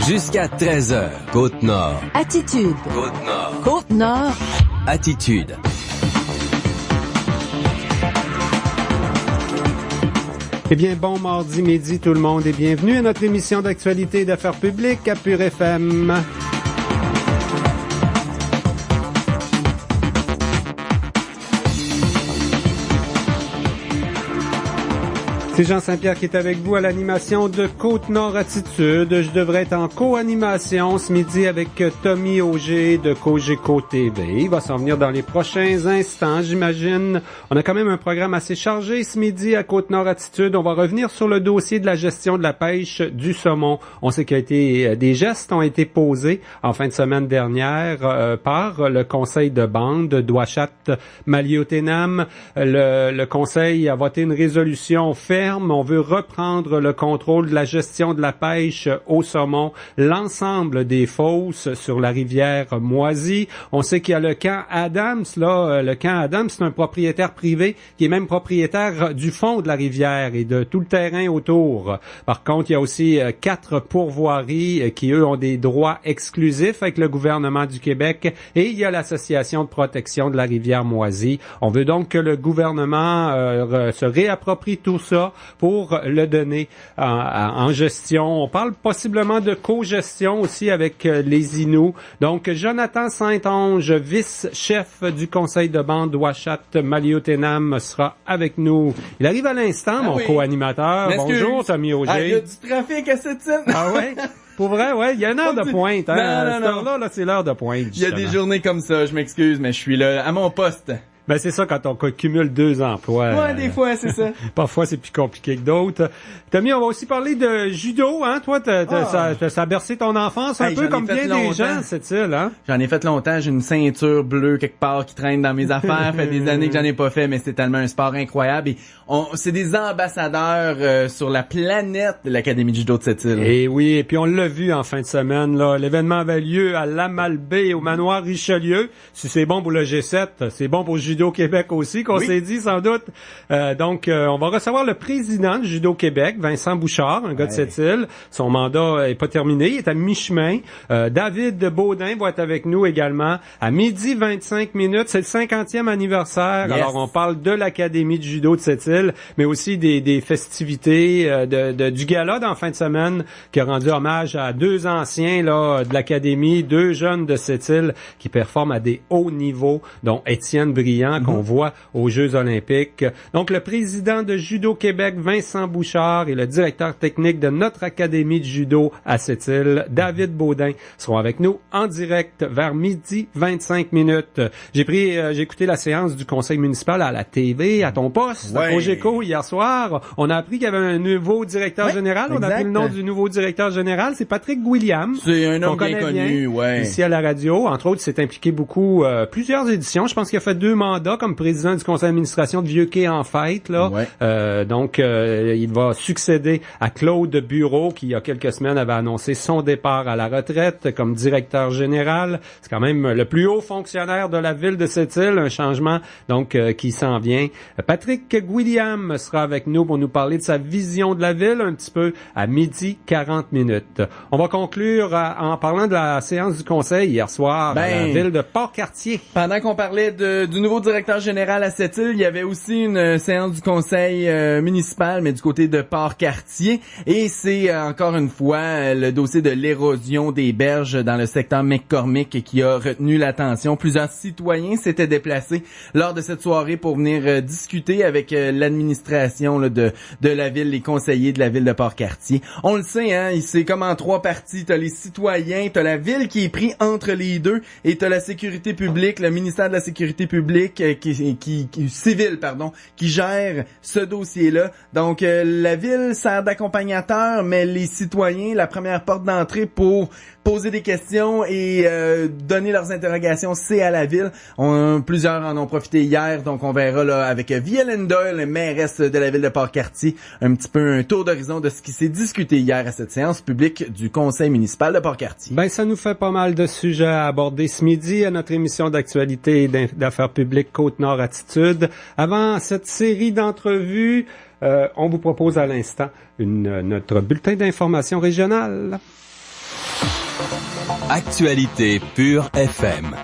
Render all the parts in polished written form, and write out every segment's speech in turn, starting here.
Jusqu'à 13h, Côte-Nord. Attitude. Côte-Nord. Côte-Nord. Attitude. Eh bien, bon mardi midi tout le monde et bienvenue à notre émission d'actualité et d'affaires publiques à Pure FM. C'est Jean Saint-Pierre qui est avec vous à l'animation de Côte-Nord Attitude. Je devrais être en co-animation ce midi avec Tommy Auger de Cogeco TV. Il va s'en venir dans les prochains instants, j'imagine. On a quand même un programme assez chargé ce midi à Côte-Nord Attitude. On va revenir sur le dossier de la gestion de la pêche du saumon. On sait des gestes ont été posés en fin de semaine dernière par le conseil de bande d'Ouachat Maliotenam. Le conseil a voté une résolution ferme. On veut reprendre le contrôle de la gestion de la pêche au saumon, l'ensemble des fosses sur la rivière Moisy. On sait qu'il y a le camp Adams, là. Le camp Adams, c'est un propriétaire privé qui est même propriétaire du fond de la rivière et de tout le terrain autour. Par contre, il y a aussi 4 pourvoiries qui, eux, ont des droits exclusifs avec le gouvernement du Québec et il y a l'Association de protection de la rivière Moisy. On veut donc que le gouvernement se réapproprie tout ça pour le donner en gestion. On parle possiblement de co-gestion aussi avec les Inuits. Donc, Jonathan Saint-Onge, vice-chef du conseil de bande d'Ouachat Maliotenam, sera avec nous. Il arrive à l'instant, mon co-animateur. Bonjour, Tommy Auger. Il y a du trafic à cette scène. Ah ouais? Pour vrai, ouais, il y a une heure de pointe. Hein? Non. Là, c'est l'heure de pointe. Il y a des journées comme ça, je m'excuse, mais je suis là à mon poste. Ben c'est ça quand on cumule 2 emplois. Ouais, des fois, c'est ça. Parfois, c'est plus compliqué que d'autres. Tommy, on va aussi parler de judo, hein? Toi, ça a bercé ton enfance un peu comme bien des gens, cette île, hein? J'en ai fait longtemps. J'ai une ceinture bleue quelque part qui traîne dans mes affaires. Fait des années que j'en ai pas fait, mais c'est tellement un sport incroyable. Et c'est des ambassadeurs sur la planète de l'Académie de judo de cette île. Et oui, et puis on l'a vu en fin de semaine, là. L'événement avait lieu à Lamalbaie, au manoir Richelieu. Si c'est bon pour le G7, c'est bon pour le judo Québec aussi, qu'on s'est dit sans doute. Donc, on va recevoir le président du Judo Québec, Vincent Bouchard, un gars de cette île. Son mandat est pas terminé, il est à mi-chemin. David Baudin va être avec nous également à 12h25. C'est le 50e anniversaire. Yes. Alors, on parle de l'Académie du judo de cette île, mais aussi des festivités du gala d'en fin de semaine qui a rendu hommage à 2 anciens là de l'Académie, 2 jeunes de cette île qui performent à des hauts niveaux, dont Étienne Briand, qu'on voit aux Jeux olympiques. Donc, le président de Judo Québec, Vincent Bouchard, et le directeur technique de notre Académie de judo à cette île, David Baudin, seront avec nous en direct vers 12h25. J'ai écouté la séance du conseil municipal à la TV, à ton poste, au Cogeco, hier soir. On a appris qu'il y avait un nouveau directeur général. On a appris le nom du nouveau directeur général. C'est Patrick William. C'est un homme bien connu, ici à la radio. Entre autres, il s'est impliqué beaucoup, plusieurs éditions. Je pense qu'il a fait 2 mandats comme président du conseil d'administration de Vieux-Quai en fête, là. Donc, il va succéder à Claude Bureau, qui, il y a quelques semaines, avait annoncé son départ à la retraite comme directeur général. C'est quand même le plus haut fonctionnaire de la ville de cette île. Un changement, donc, qui s'en vient. Patrick William sera avec nous pour nous parler de sa vision de la ville un petit peu à 12h40. On va conclure en parlant de la séance du conseil hier soir à la ville de Port-Cartier. Pendant qu'on parlait du nouveau directeur général à cette île, il y avait aussi une séance du conseil municipal, mais du côté de Port-Cartier. Et c'est encore une fois le dossier de l'érosion des berges dans le secteur McCormick qui a retenu l'attention. Plusieurs citoyens s'étaient déplacés lors de cette soirée pour venir discuter avec l'administration là, de la ville, les conseillers de la ville de Port-Cartier. On le sait, hein, c'est comme en 3 parties. T'as les citoyens, t'as la ville qui est pris entre les deux, et t'as la sécurité publique, le ministère de la sécurité publique qui gère ce dossier-là. Donc, la ville sert d'accompagnateur, mais les citoyens, la première porte d'entrée pour poser des questions et donner leurs interrogations, c'est à la ville. Plusieurs en ont profité hier, donc on verra là avec Violaine Doyle, mairesse de la ville de Port-Cartier, un petit peu un tour d'horizon de ce qui s'est discuté hier à cette séance publique du conseil municipal de Port-Cartier. Ben, ça nous fait pas mal de sujets à aborder ce midi à notre émission d'actualité et d'affaires publiques Côte-Nord Attitude. Avant cette série d'entrevues, on vous propose à l'instant notre bulletin d'information régionale. Actualité Pure FM.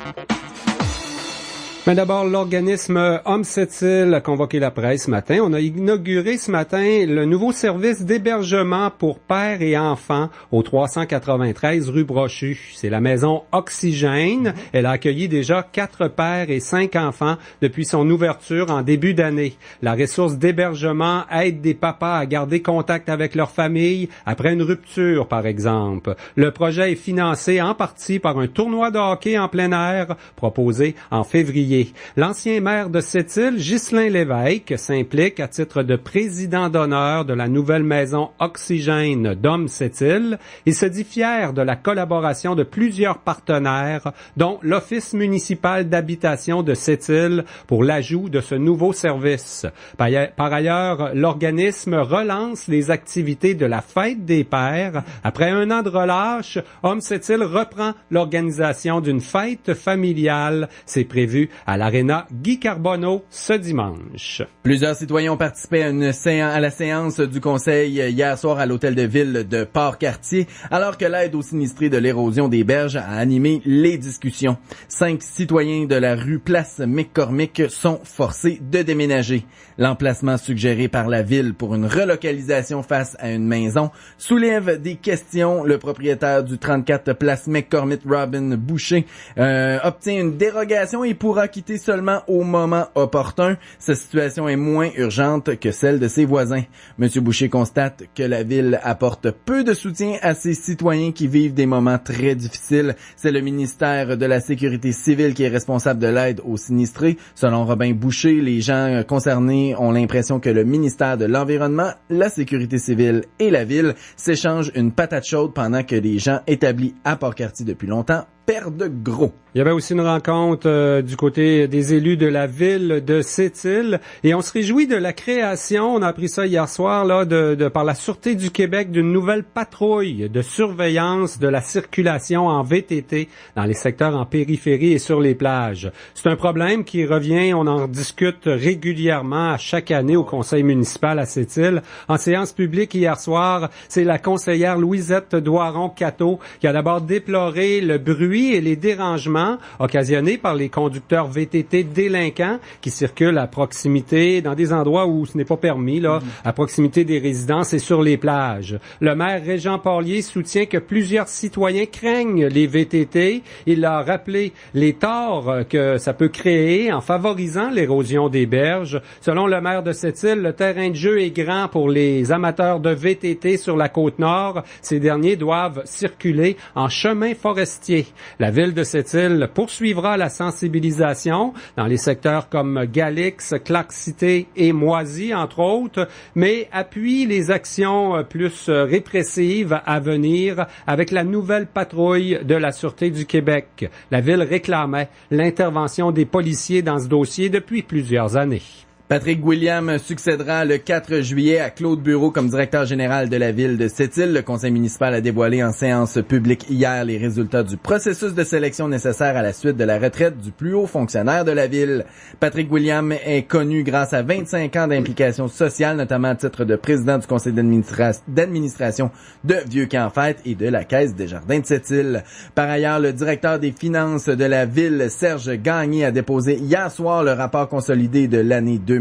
Mais d'abord, l'organisme Homme Sept-Îles a convoqué la presse ce matin. On a inauguré ce matin le nouveau service d'hébergement pour pères et enfants au 393 rue Brochu. C'est la maison Oxygène. Elle a accueilli déjà 4 pères et 5 enfants depuis son ouverture en début d'année. La ressource d'hébergement aide des papas à garder contact avec leur famille après une rupture, par exemple. Le projet est financé en partie par un tournoi de hockey en plein air proposé en février. L'ancien maire de Sept-Îles, Ghislain Lévesque, s'implique à titre de président d'honneur de la nouvelle maison Oxygène d'Homme Sept-Îles. Il se dit fier de la collaboration de plusieurs partenaires, dont l'Office municipal d'habitation de Sept-Îles pour l'ajout de ce nouveau service. Par ailleurs, l'organisme relance les activités de la Fête des Pères. Après un an de relâche, Homme Sept-Îles reprend l'organisation d'une fête familiale. C'est prévu à l'Aréna Guy Carbonneau ce dimanche. Plusieurs citoyens ont participé à la séance du conseil hier soir à l'hôtel de ville de Port-Cartier, alors que l'aide aux sinistrés de l'érosion des berges a animé les discussions. 5 citoyens de la rue Place McCormick sont forcés de déménager. L'emplacement suggéré par la ville pour une relocalisation face à une maison soulève des questions. Le propriétaire du 34 Place McCormick, Robin Boucher, obtient une dérogation et pourra quitter seulement au moment opportun. Sa situation est moins urgente que celle de ses voisins. Monsieur Boucher constate que la ville apporte peu de soutien à ses citoyens qui vivent des moments très difficiles. C'est le ministère de la Sécurité civile qui est responsable de l'aide aux sinistrés. Selon Robin Boucher, les gens concernés ont l'impression que le ministère de l'Environnement, la Sécurité civile et la ville s'échangent une patate chaude pendant que les gens établis à Port-Cartier depuis longtemps perdent gros. Il y avait aussi une rencontre du côté des élus de la ville de Sept-Îles et on se réjouit de la création, on a appris ça hier soir, là, par la Sûreté du Québec, d'une nouvelle patrouille de surveillance de la circulation en VTT dans les secteurs en périphérie et sur les plages. C'est un problème qui revient, on en discute régulièrement à chaque année au conseil municipal à Sept-Îles. En séance publique hier soir, c'est la conseillère Louisette Doiron-Cateau qui a d'abord déploré le bruit et les dérangements occasionnés par les conducteurs VTT délinquants qui circulent à proximité, dans des endroits où ce n'est pas permis, là, à proximité des résidences et sur les plages. Le maire Régent Porlier soutient que plusieurs citoyens craignent les VTT. Il a rappelé les torts que ça peut créer en favorisant l'érosion des berges. Selon le maire de Sept-Îles, le terrain de jeu est grand pour les amateurs de VTT sur la Côte-Nord. Ces derniers doivent circuler en chemin forestier. La ville de Sept-Îles poursuivra la sensibilisation dans les secteurs comme Galix, Clark-Cité et Moisy, entre autres, mais appuie les actions plus répressives à venir avec la nouvelle patrouille de la Sûreté du Québec. La ville réclamait l'intervention des policiers dans ce dossier depuis plusieurs années. Patrick William succédera le 4 juillet à Claude Bureau comme directeur général de la ville de Sept-Îles. Le conseil municipal a dévoilé en séance publique hier les résultats du processus de sélection nécessaire à la suite de la retraite du plus haut fonctionnaire de la ville. Patrick William est connu grâce à 25 ans d'implication sociale, notamment à titre de président du conseil d'administration de Vieux-Camp-Fête et de la Caisse des Jardins de Sept-Îles. Par ailleurs, le directeur des finances de la ville, Serge Gagné, a déposé hier soir le rapport consolidé de l'année 2016.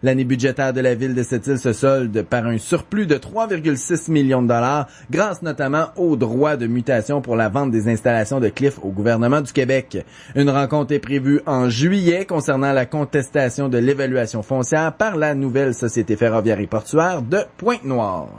L'année budgétaire de la ville de Sept-Îles se solde par un surplus de 3,6 millions de dollars, grâce notamment aux droits de mutation pour la vente des installations de Cliff au gouvernement du Québec. Une rencontre est prévue en juillet concernant la contestation de l'évaluation foncière par la nouvelle Société ferroviaire et portuaire de Pointe-Noire.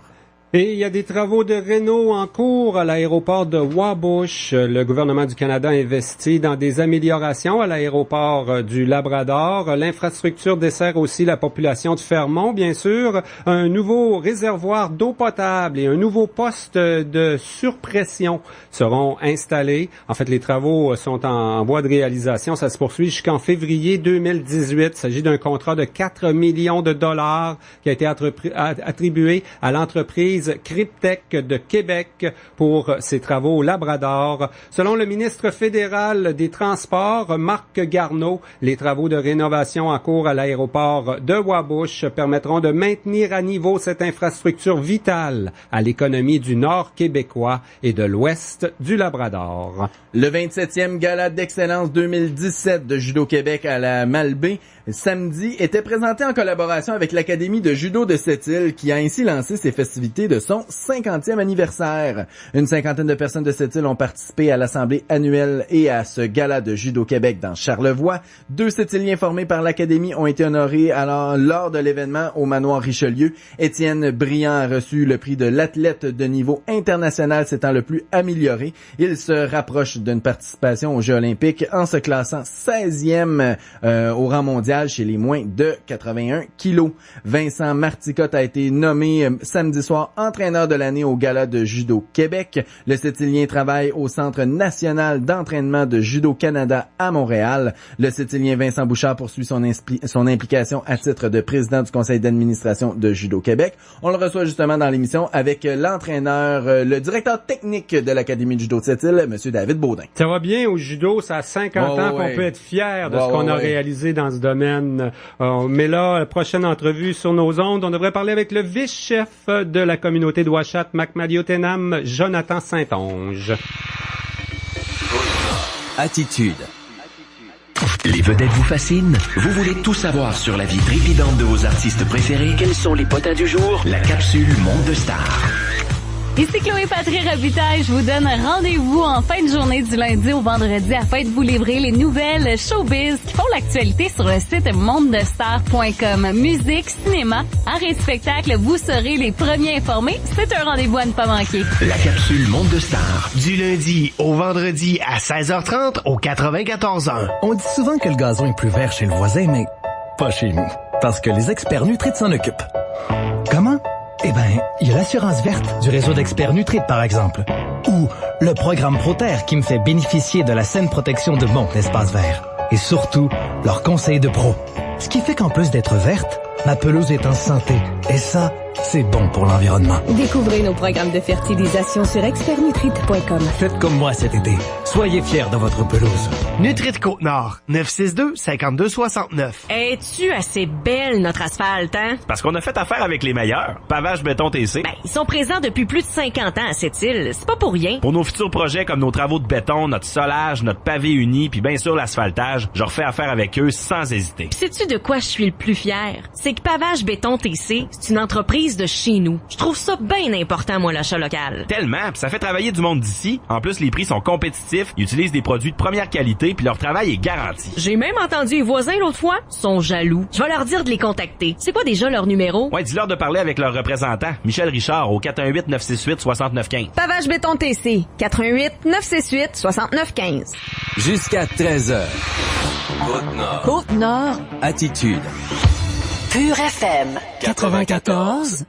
Et il y a des travaux de réno en cours à l'aéroport de Wabush. Le gouvernement du Canada investit dans des améliorations à l'aéroport du Labrador. L'infrastructure dessert aussi la population de Fermont, bien sûr. Un nouveau réservoir d'eau potable et un nouveau poste de surpression seront installés. En fait, les travaux sont en voie de réalisation. Ça se poursuit jusqu'en février 2018. Il s'agit d'un contrat de 4 millions de dollars qui a été attribué à l'entreprise l'entreprise Cryptech de Québec pour ses travaux au Labrador. Selon le ministre fédéral des Transports, Marc Garneau, les travaux de rénovation en cours à l'aéroport de Wabush permettront de maintenir à niveau cette infrastructure vitale à l'économie du Nord québécois et de l'Ouest du Labrador. Le 27e Gala d'excellence 2017 de Judo Québec à la Malbaie, samedi, était présenté en collaboration avec l'Académie de judo de Sept-Îles qui a ainsi lancé ses festivités de son 50e anniversaire. Une cinquantaine de personnes de Sept-Îles ont participé à l'Assemblée annuelle et à ce Gala de Judo Québec dans Charlevoix. 2 Sept-Îliens formés par l'Académie ont été honorés lors de l'événement au Manoir Richelieu. Étienne Briand a reçu le prix de l'athlète de niveau international s'étant le plus amélioré. Il se rapproche d'une participation aux Jeux olympiques en se classant 16e au rang mondial chez les moins de 81 kilos. Vincent Marticotte a été nommé samedi soir entraîneur de l'année au Gala de Judo Québec. Le Sept-Îlien travaille au Centre national d'entraînement de Judo Canada à Montréal. Le Sept-Îlien Vincent Bouchard poursuit son implication à titre de président du conseil d'administration de Judo Québec. On le reçoit justement dans l'émission avec l'entraîneur, le directeur technique de l'Académie de Judo de Sept-Îles, M. David Baudin. Ça va bien au judo, ça a 50 ans qu'on peut être fier de ce qu'on a réalisé dans ce domaine. Mais là, la prochaine entrevue sur nos ondes, on devrait parler avec le vice-chef de la communauté de Ouachat, Macmaliotenam, Jonathan Saint-Onge. Attitude. Les vedettes vous fascinent? Vous voulez tout savoir sur la vie trépidante de vos artistes préférés? Quels sont les potins du jour? La capsule Monde de Stars. Ici Chloé Patry Robitaille, je vous donne rendez-vous en fin de journée du lundi au vendredi afin de vous livrer les nouvelles showbiz qui font l'actualité sur le site mondestars.com. Musique, cinéma, art et spectacle, vous serez les premiers informés. C'est un rendez-vous à ne pas manquer. La capsule Monde de Stars. Du lundi au vendredi à 16h30 au 94.1. On dit souvent que le gazon est plus vert chez le voisin, mais pas chez nous. Parce que les experts Nutrit s'en occupent. Comment? Eh ben, il y a l'assurance verte du réseau d'experts Nutrit, par exemple. Ou le programme Proterre qui me fait bénéficier de la saine protection de mon espace vert. Et surtout, leurs conseils de pro. Ce qui fait qu'en plus d'être verte, ma pelouse est en santé. Et ça, c'est bon pour l'environnement. Découvrez nos programmes de fertilisation sur expertnutrit.com. Faites comme moi cet été. Soyez fiers de votre pelouse. Nutrit Côte-Nord, 962-5269. Es-tu assez belle, notre asphalte, hein? Parce qu'on a fait affaire avec les meilleurs. Pavage Béton TC. Ben, ils sont présents depuis plus de 50 ans à cette île. C'est pas pour rien. Pour nos futurs projets comme nos travaux de béton, notre solage, notre pavé uni, puis bien sûr l'asphaltage, je refais affaire avec eux sans hésiter. Pis sais-tu de quoi je suis le plus fier? C'est que Pavage Béton TC, c'est une entreprise de chez nous. Je trouve ça bien important, moi, l'achat local. Tellement, pis ça fait travailler du monde d'ici. En plus, les prix sont compétitifs, ils utilisent des produits de première qualité, puis leur travail est garanti. J'ai même entendu les voisins l'autre fois, sont jaloux. Je vais leur dire de les contacter. C'est quoi déjà leur numéro? Ouais, dis-leur de parler avec leur représentant, Michel Richard, au 418-968-6915. Pavage Béton TC, 418-968-6915. Jusqu'à 13h. Côte-Nord. Côte-Nord. Attitude. Pure FM. 94.1.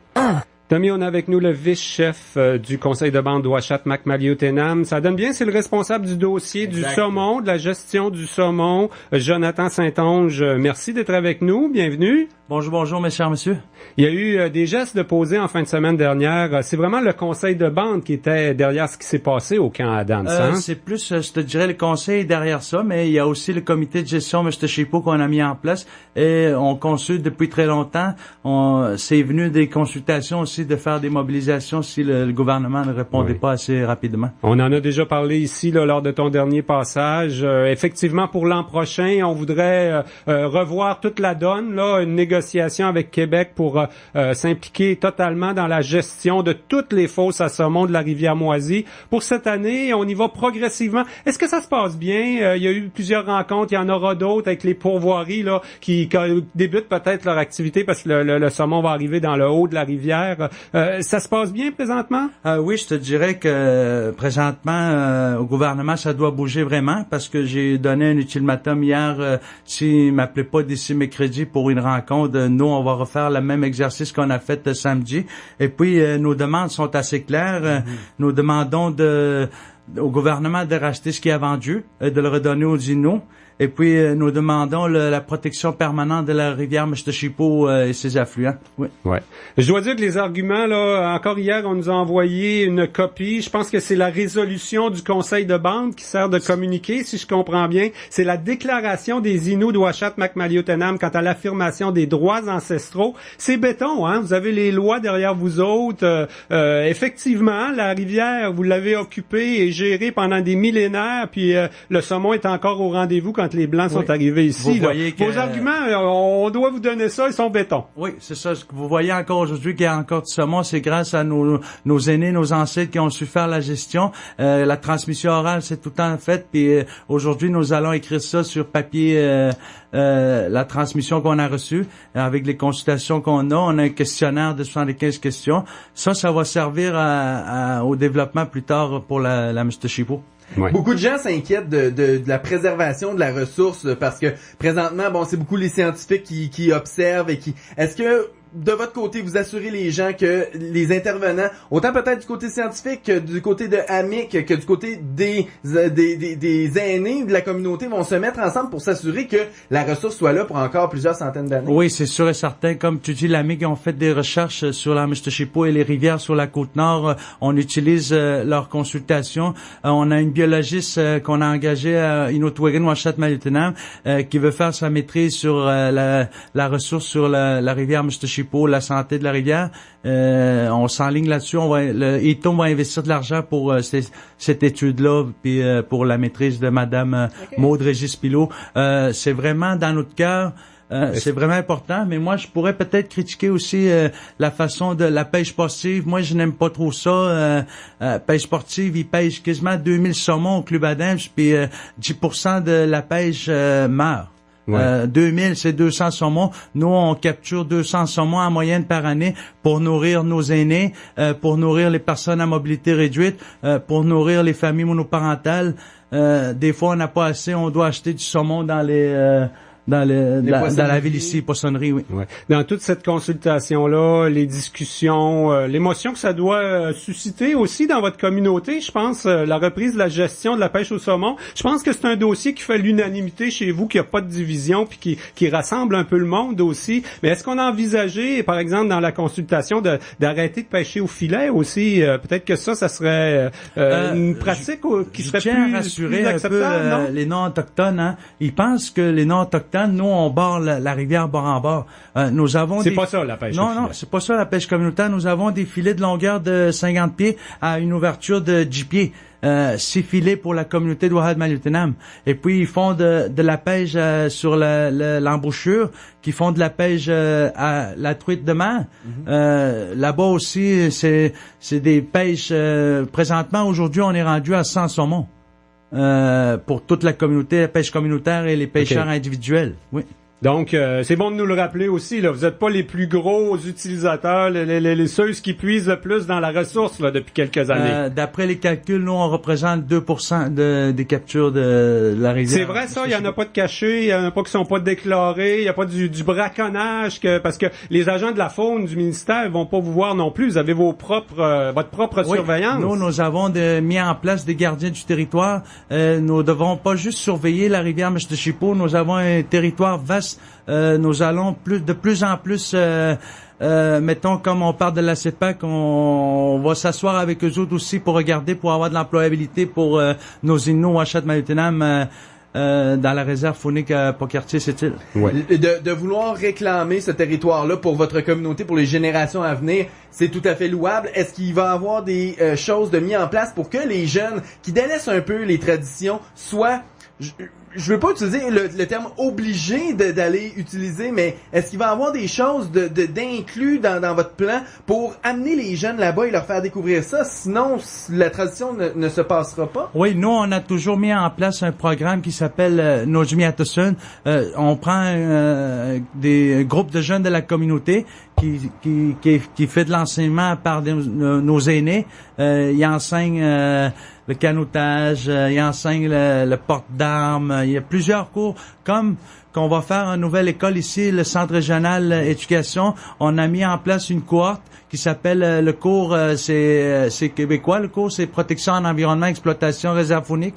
Tommy, on a avec nous le vice-chef du conseil de bande d'Ouachat, Macmaliotenam. Ça donne bien, c'est le responsable du dossier du saumon, de la gestion du saumon, Jonathan Saint-Onge. Merci d'être avec nous. Bienvenue. Bonjour, mes chers messieurs. Il y a eu des gestes de posés en fin de semaine dernière. C'est vraiment le conseil de bande qui était derrière ce qui s'est passé au camp Adams, hein? C'est plus, je te dirais, le conseil derrière ça, mais il y a aussi le comité de gestion, M. Chipo, qu'on a mis en place. Et on consulte depuis très longtemps. C'est venu des consultations aussi de faire des mobilisations si le gouvernement ne répondait pas assez rapidement. On en a déjà parlé ici là, lors de ton dernier passage. Effectivement, pour l'an prochain, on voudrait revoir toute la donne, là, une négociation avec Québec pour s'impliquer totalement dans la gestion de toutes les fosses à saumon de la rivière Moisy. Pour cette année, on y va progressivement. Est-ce que ça se passe bien? Il y a eu plusieurs rencontres, il y en aura d'autres avec les pourvoiries là, qui débutent peut-être leur activité parce que le saumon va arriver dans le haut de la rivière. Ça se passe bien présentement? Oui, je te dirais que présentement, au gouvernement, ça doit bouger vraiment parce que j'ai donné un ultimatum hier, s'il m'appelait pas d'ici mercredi pour une rencontre, nous, on va refaire le même exercice qu'on a fait samedi. Et puis, nos demandes sont assez claires. Nous demandons au gouvernement de racheter ce qu'il a vendu, de le redonner aux Inuits. Et puis, nous demandons la protection permanente de la rivière Mistachipo et ses affluents. Oui. Ouais. Je dois dire que les arguments, là, encore hier, on nous a envoyé une copie. Je pense que c'est la résolution du conseil de bande qui sert de communiqué, si je comprends bien. C'est la déclaration des Inuits de Uashat-Makmaliotenam quant à l'affirmation des droits ancestraux. C'est béton, hein. Vous avez les lois derrière vous autres. Effectivement, la rivière, vous l'avez occupée et gérée pendant des millénaires, puis le saumon est encore au rendez-vous quand les Blancs sont arrivés ici. Vos arguments, on doit vous donner ça, ils sont béton. Oui, c'est ça. Ce que vous voyez encore aujourd'hui qu'il y a encore du saumon, c'est grâce à nos aînés, nos ancêtres qui ont su faire la gestion. La transmission orale, c'est tout le temps fait. Puis aujourd'hui, nous allons écrire ça sur papier. La transmission qu'on a reçue avec les consultations qu'on a. On a un questionnaire de 75 questions. Ça va servir au développement plus tard pour la Mistachipo. Ouais. Beaucoup de gens s'inquiètent de la préservation de la ressource parce que présentement, bon, c'est beaucoup les scientifiques qui observent et qui... Est-ce que de votre côté, vous assurez les gens que les intervenants, autant peut-être du côté scientifique que du côté de AMIC, que du côté des aînés de la communauté vont se mettre ensemble pour s'assurer que la ressource soit là pour encore plusieurs centaines d'années? Oui, c'est sûr et certain. Comme tu dis, l'AMIC ont fait des recherches sur la Mistachipo et les rivières sur la Côte-Nord. On utilise leurs consultations. On a une biologiste qu'on a engagée à Inotwagan Uashat-Maliotenam qui veut faire sa maîtrise sur la ressource sur la rivière Mistachipo, la santé de la rivière. On s'enligne là-dessus. Le ITOM va investir de l'argent pour cette étude-là, puis pour la maîtrise de Madame Maude Régis-Pilot. C'est vraiment dans notre cœur. C'est vraiment important, mais moi je pourrais peut-être critiquer aussi la façon de la pêche sportive. Moi je n'aime pas trop ça. Pêche sportive, ils pêchent quasiment 2000 saumons au Club Adams, puis 10% de la pêche meurt. Ouais. 2000, c'est 200 saumons. Nous, on capture 200 saumons en moyenne par année pour nourrir nos aînés, pour nourrir les personnes à mobilité réduite, pour nourrir les familles monoparentales. Des fois, on n'a pas assez, on doit acheter du saumon dans dans la ville ici, poissonnerie, oui. Ouais. Dans toute cette consultation-là, les discussions, l'émotion que ça doit susciter aussi dans votre communauté, je pense, la reprise de la gestion de la pêche au saumon, je pense que c'est un dossier qui fait l'unanimité chez vous, qu'il n'y a pas de division, puis qui rassemble un peu le monde aussi. Mais est-ce qu'on a envisagé, par exemple, dans la consultation, d'arrêter de pêcher au filet aussi? Peut-être que ça serait une pratique qui serait plus acceptable, non? Les non-autochtones, hein. Ils pensent que les non-autochtones, nous, on bord la rivière bord en bord. Nous avons c'est pas ça, la pêche. Non, c'est pas ça, la pêche communautaire. Nous avons des filets de longueur de 50 pieds à une ouverture de 10 pieds. 6 filets pour la communauté de Uashat-Maliotenam. Et puis, ils font de la pêche sur l'embouchure, qui font de la pêche à la truite de mer. Là-bas aussi, c'est des pêches... présentement, aujourd'hui, on est rendu à 100 saumons. Pour toute la communauté, la pêche communautaire et les pêcheurs individuels. Oui. Donc, c'est bon de nous le rappeler aussi, là. Vous n'êtes pas les plus gros utilisateurs, ceux qui puisent le plus dans la ressource, là, depuis quelques années. D'après les calculs, nous, on représente 2% des captures de la rivière. C'est vrai, ça? Il n'y en a pas de cachés, il n'y en a pas qui sont pas déclarés, il n'y a pas du braconnage, parce que les agents de la faune du ministère vont pas vous voir non plus. Vous avez votre propre surveillance. Nous avons mis en place des gardiens du territoire. Nous devons pas juste surveiller la rivière Mistachipo, nous avons un territoire vaste. Nous allons de plus en plus, mettons, comme on parle de la CEPAC, on va s'asseoir avec eux autres aussi pour regarder, pour avoir de l'employabilité pour nos Inuits Uashat-Maliotenam dans la réserve faunique à Pont-Cartier-Sept-Îles. Ouais. De vouloir réclamer ce territoire-là pour votre communauté, pour les générations à venir, c'est tout à fait louable. Est-ce qu'il va y avoir des choses de mis en place pour que les jeunes qui délaissent un peu les traditions soient... Je veux pas utiliser le terme obligé d'aller utiliser, mais est-ce qu'il va y avoir des choses d'inclus dans votre plan pour amener les jeunes là-bas et leur faire découvrir ça? Sinon, la tradition ne se passera pas. Oui, nous, on a toujours mis en place un programme qui s'appelle Nojmi Atosun. On prend des groupes de jeunes de la communauté qui fait de l'enseignement par nos aînés. Il enseigne le canottage, il enseigne le porte d'armes. Il y a plusieurs cours comme qu'on va faire une nouvelle école ici, le Centre régional éducation. On a mis en place une cohorte qui s'appelle le cours, c'est québécois, le cours, c'est protection en environnement, exploitation, réserve faunique.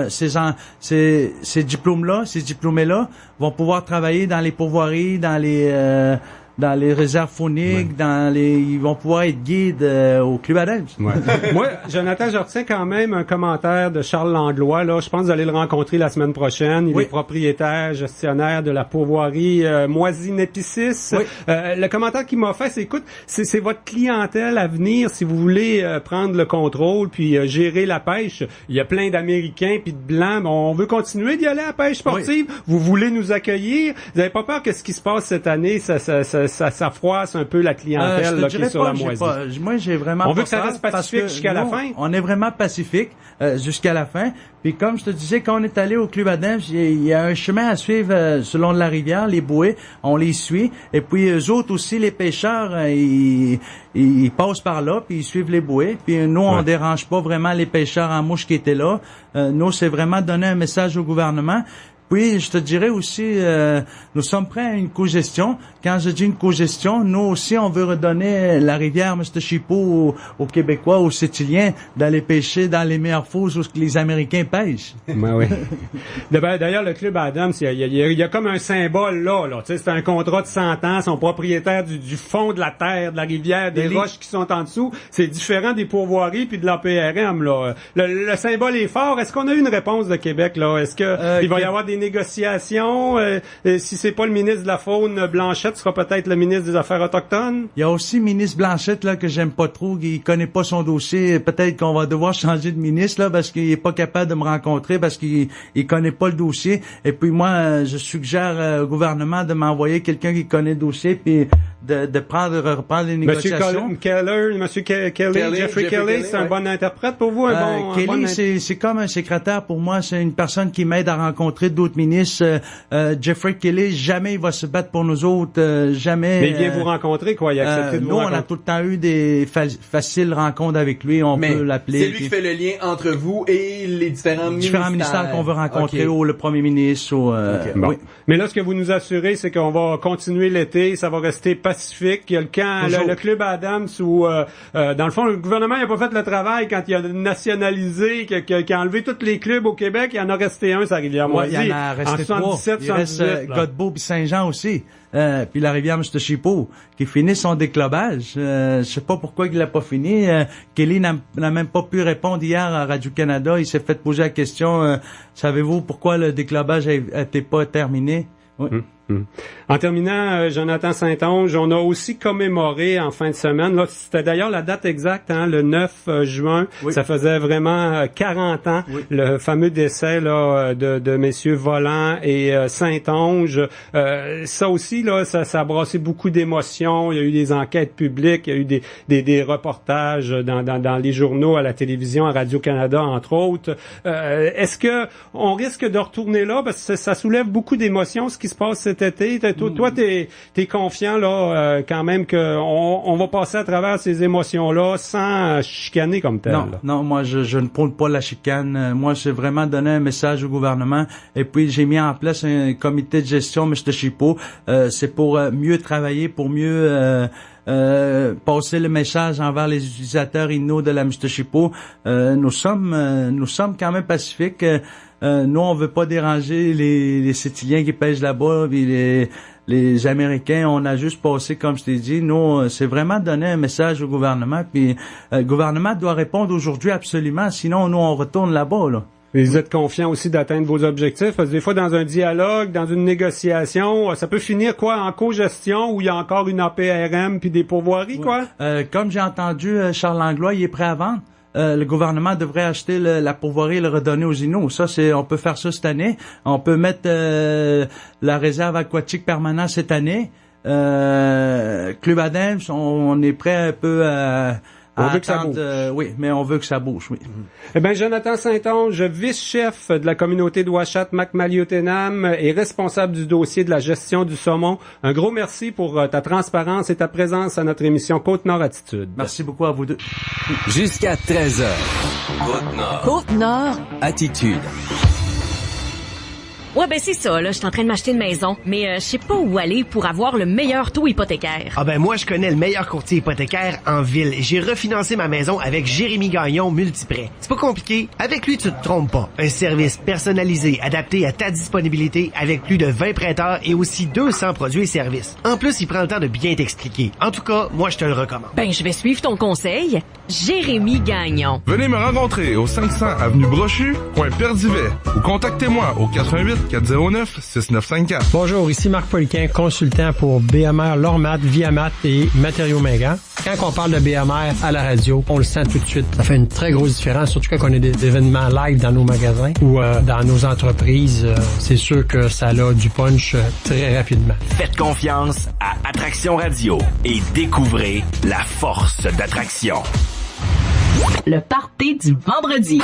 Ces diplômés-là vont pouvoir travailler dans les pourvoiries, dans les réserves fauniques, ils vont pouvoir être guides au Club Adams. Ouais. Moi, Jonathan, je retiens quand même un commentaire de Charles Langlois. Là, je pense que vous allez le rencontrer la semaine prochaine. Il est propriétaire, gestionnaire de la pourvoirie Moisine-Épicis. Le commentaire qu'il m'a fait, c'est écoute, c'est votre clientèle à venir si vous voulez prendre le contrôle puis gérer la pêche. Il y a plein d'Américains puis de Blancs. On veut continuer d'y aller à la pêche sportive. Vous voulez nous accueillir. Vous n'avez pas peur que ce qui se passe cette année, ça froisse un peu la clientèle qui est sur la moisie. Moi, j'ai vraiment on veut que ça reste pacifique jusqu'à la fin. On est vraiment pacifique jusqu'à la fin. Puis comme je te disais, quand on est allé au Club Adams, il y a un chemin à suivre selon la rivière, les bouées, on les suit. Et puis eux autres aussi, les pêcheurs, ils passent par là, puis ils suivent les bouées. Puis nous, on dérange pas vraiment les pêcheurs en mouche qui étaient là. Nous, c'est vraiment donner un message au gouvernement. Puis, je te dirais aussi, nous sommes prêts à une cogestion. Quand je dis une cogestion, nous aussi, on veut redonner la rivière Mistachipo aux Québécois, aux Sétiliens, d'aller pêcher dans les meilleures fosses où les Américains pêchent. Oui. D'ailleurs, le Club Adams, il y a comme un symbole là. Tu sais, c'est un contrat de 100 ans, son propriétaire du fond de la terre, de la rivière, des roches qui sont en dessous. C'est différent des pourvoiries puis de l'APRM, là. Le symbole est fort. Est-ce qu'on a eu une réponse de Québec, là? Est-ce que il va y avoir des négociations? Si c'est pas le ministre de la Faune, Blanchette, sera peut-être le ministre des Affaires autochtones? Il y a aussi le ministre Blanchette, là, que j'aime pas trop. Il connaît pas son dossier. Peut-être qu'on va devoir changer de ministre, là, parce qu'il est pas capable de me rencontrer, parce qu'il connaît pas le dossier. Et puis moi, je suggère au gouvernement de m'envoyer quelqu'un qui connaît le dossier, puis de reprendre les négociations. Monsieur Kelly, Jeffrey Kelly, c'est un bon interprète pour vous? Kelly, c'est comme un secrétaire pour moi. C'est une personne qui m'aide à rencontrer d'autres ministres. Jeffrey Kelly, jamais il va se battre pour nous autres. Jamais. Mais il vient vous rencontrer, quoi. Il a accepté de vous rencontrer. Nous, on a tout le temps eu des faciles rencontres avec lui. On peut l'appeler. C'est lui qui fait le lien entre vous et les différents ministères qu'on veut rencontrer, ou le premier ministre. Oui. Mais là, ce que vous nous assurez, c'est qu'on va continuer l'été. Ça va rester pacifique. Il y a le camp, le Club Adams où, dans le fond, le gouvernement n'a pas fait le travail quand il a nationalisé, qui a enlevé tous les clubs au Québec. Il y en a resté un, ça Rivière-Moisie. Il y en a resté 77, il reste Godbout puis Saint-Jean aussi. Puis la rivière Mistachipo, qui finit son déclobage. Je sais pas pourquoi il l'a pas fini. Kelly n'a même pas pu répondre hier à Radio-Canada. Il s'est fait poser la question, savez-vous pourquoi le déclobage n'était pas terminé? Oui. En terminant, Jonathan Saint-Onge, on a aussi commémoré en fin de semaine, là, c'était d'ailleurs la date exacte, le 9 juin, ça faisait vraiment 40 ans, le fameux décès là de messieurs Volant et Saint-Onge. Ça aussi, là, ça a brassé beaucoup d'émotions, il y a eu des enquêtes publiques, il y a eu des reportages dans les journaux, à la télévision, à Radio-Canada, entre autres. Est-ce que on risque de retourner là? Parce que ça soulève beaucoup d'émotions, ce qui se passe cet été. Toi, t'es confiant là quand même qu'on va passer à travers ces émotions-là sans chicaner comme tel. Non, moi je ne prône pas la chicane. Moi, j'ai vraiment donné un message au gouvernement. Et puis j'ai mis en place un comité de gestion Mistachipo. C'est pour mieux travailler, pour mieux passer le message envers les utilisateurs inno de la Mistachipo. Nous sommes quand même pacifiques. Nous, on veut pas déranger les Sétiliens qui pêchent là-bas, puis les Américains. On a juste passé, comme je t'ai dit, nous, c'est vraiment donner un message au gouvernement, puis le gouvernement doit répondre aujourd'hui absolument, sinon nous, on retourne là-bas, là. Et vous êtes confiant aussi d'atteindre vos objectifs? Parce que des fois, dans un dialogue, dans une négociation, ça peut finir en co-gestion où il y a encore une APRM puis des pourvoiries, quoi? Comme j'ai entendu Charles Langlois, il est prêt à vendre. Le gouvernement devrait acheter la pourvoirie et le redonner aux Inuits. Ça, on peut faire ça cette année. On peut mettre la réserve aquatique permanente cette année. Club Adams, on est prêt un peu On veut que ça bouge. Oui, mais on veut que ça bouge, oui. Eh bien, Jonathan Saint-Onge, vice-chef de la communauté de Ouachat-Macmalliotenam et responsable du dossier de la gestion du saumon. Un gros merci pour ta transparence et ta présence à notre émission Côte-Nord Attitude. Merci beaucoup à vous deux. Jusqu'à 13h. Côte-Nord. Côte-Nord. Attitude. Ouais, ben c'est ça, là. Je suis en train de m'acheter une maison, mais je sais pas où aller pour avoir le meilleur taux hypothécaire. Ah ben moi, je connais le meilleur courtier hypothécaire en ville. J'ai refinancé ma maison avec Jérémy Gagnon Multiprêt. C'est pas compliqué. Avec lui, tu te trompes pas. Un service personnalisé, adapté à ta disponibilité, avec plus de 20 prêteurs et aussi 200 produits et services. En plus, il prend le temps de bien t'expliquer. En tout cas, moi, je te le recommande. Ben, je vais suivre ton conseil. Jérémy Gagnon. Venez me rencontrer au 500 avenue Brochu, coin Perdivet, ou contactez-moi au 88 409 6954. Bonjour, ici Marc Poliquin, consultant pour BMR Lormat, Viamat et Matériaux Mingan. Quand on parle de BMR à la radio, on le sent tout de suite. Ça fait une très grosse différence, surtout quand on a des événements live dans nos magasins ou dans nos entreprises. C'est sûr que ça a du punch très rapidement. Faites confiance à Attraction Radio et découvrez la force d'attraction. Le party du vendredi.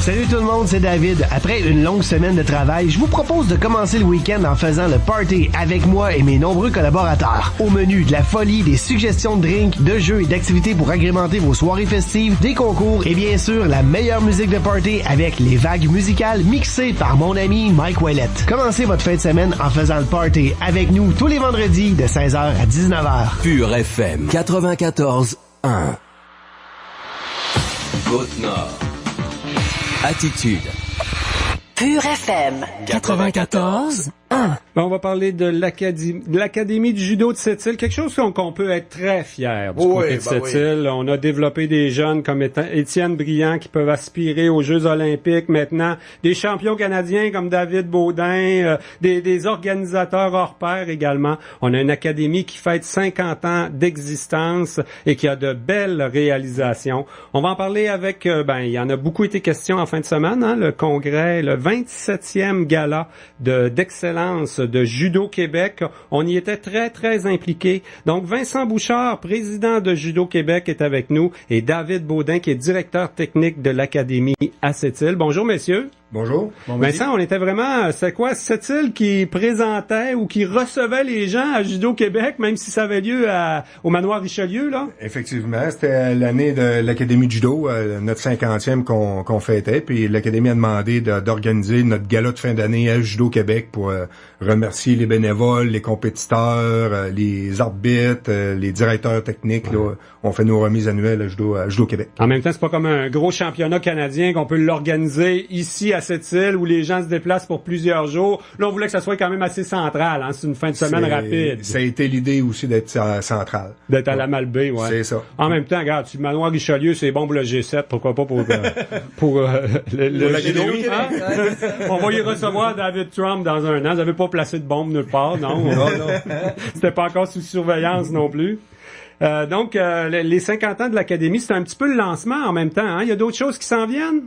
Salut tout le monde, c'est David. Après une longue semaine de travail, je vous propose de commencer le week-end en faisant le party avec moi et mes nombreux collaborateurs. Au menu, de la folie, des suggestions de drinks, de jeux et d'activités pour agrémenter vos soirées festives, des concours et bien sûr la meilleure musique de party avec les vagues musicales mixées par mon ami Mike Ouellette. Commencez votre fin de semaine en faisant le party avec nous tous les vendredis de 16h à 19h. Pure FM 94.1. Côte-Nord. Attitude. Pure FM 94.1. Ben, on va parler de l'Académie du judo de Sept-Îles, quelque chose qu'on peut être très fier du côté de Sept-Îles. Oui. On a développé des jeunes comme Étienne Briand qui peuvent aspirer aux Jeux olympiques maintenant, des champions canadiens comme David Baudin, des organisateurs hors pair également. On a une académie qui fête 50 ans d'existence et qui a de belles réalisations. On va en parler avec, il y en a beaucoup été question en fin de semaine, hein, le congrès, le 27e gala d'excellence de Judo Québec. On y était très, très impliqués. Donc, Vincent Bouchard, président de Judo Québec, est avec nous et David Baudin, qui est directeur technique de l'Académie à Sept-Îles. Bonjour, messieurs. Bonjour. Vincent, on était vraiment, c'est quoi, Sept-Îles qui présentait ou qui recevait les gens à Judo Québec, même si ça avait lieu au Manoir Richelieu, là? Effectivement, c'était l'année de l'Académie de Judo, notre 50e qu'on fêtait, puis l'Académie a demandé d'organiser notre gala de fin d'année à Judo Québec pour remercier les bénévoles, les compétiteurs, les arbitres, les directeurs techniques, là. On fait nos remises annuelles à Judo Québec. En même temps, c'est pas comme un gros championnat canadien qu'on peut l'organiser ici à Sept-Îles où les gens se déplacent pour plusieurs jours. Là, on voulait que ça soit quand même assez central, hein. C'est une fin de semaine rapide. Ça a été l'idée aussi d'être central. D'être à la Malbaie, ouais. C'est ça. En même temps, regarde, le Manoir Richelieu, c'est bon pour le G7, pourquoi pas pour le judo, hein? On va y recevoir David Trump dans un an. Vous n'avez pas placé de bombe nulle part, non? Non. C'était pas encore sous surveillance non plus. Donc, les 50 ans de l'Académie, c'est un petit peu le lancement en même temps, hein? Il y a d'autres choses qui s'en viennent?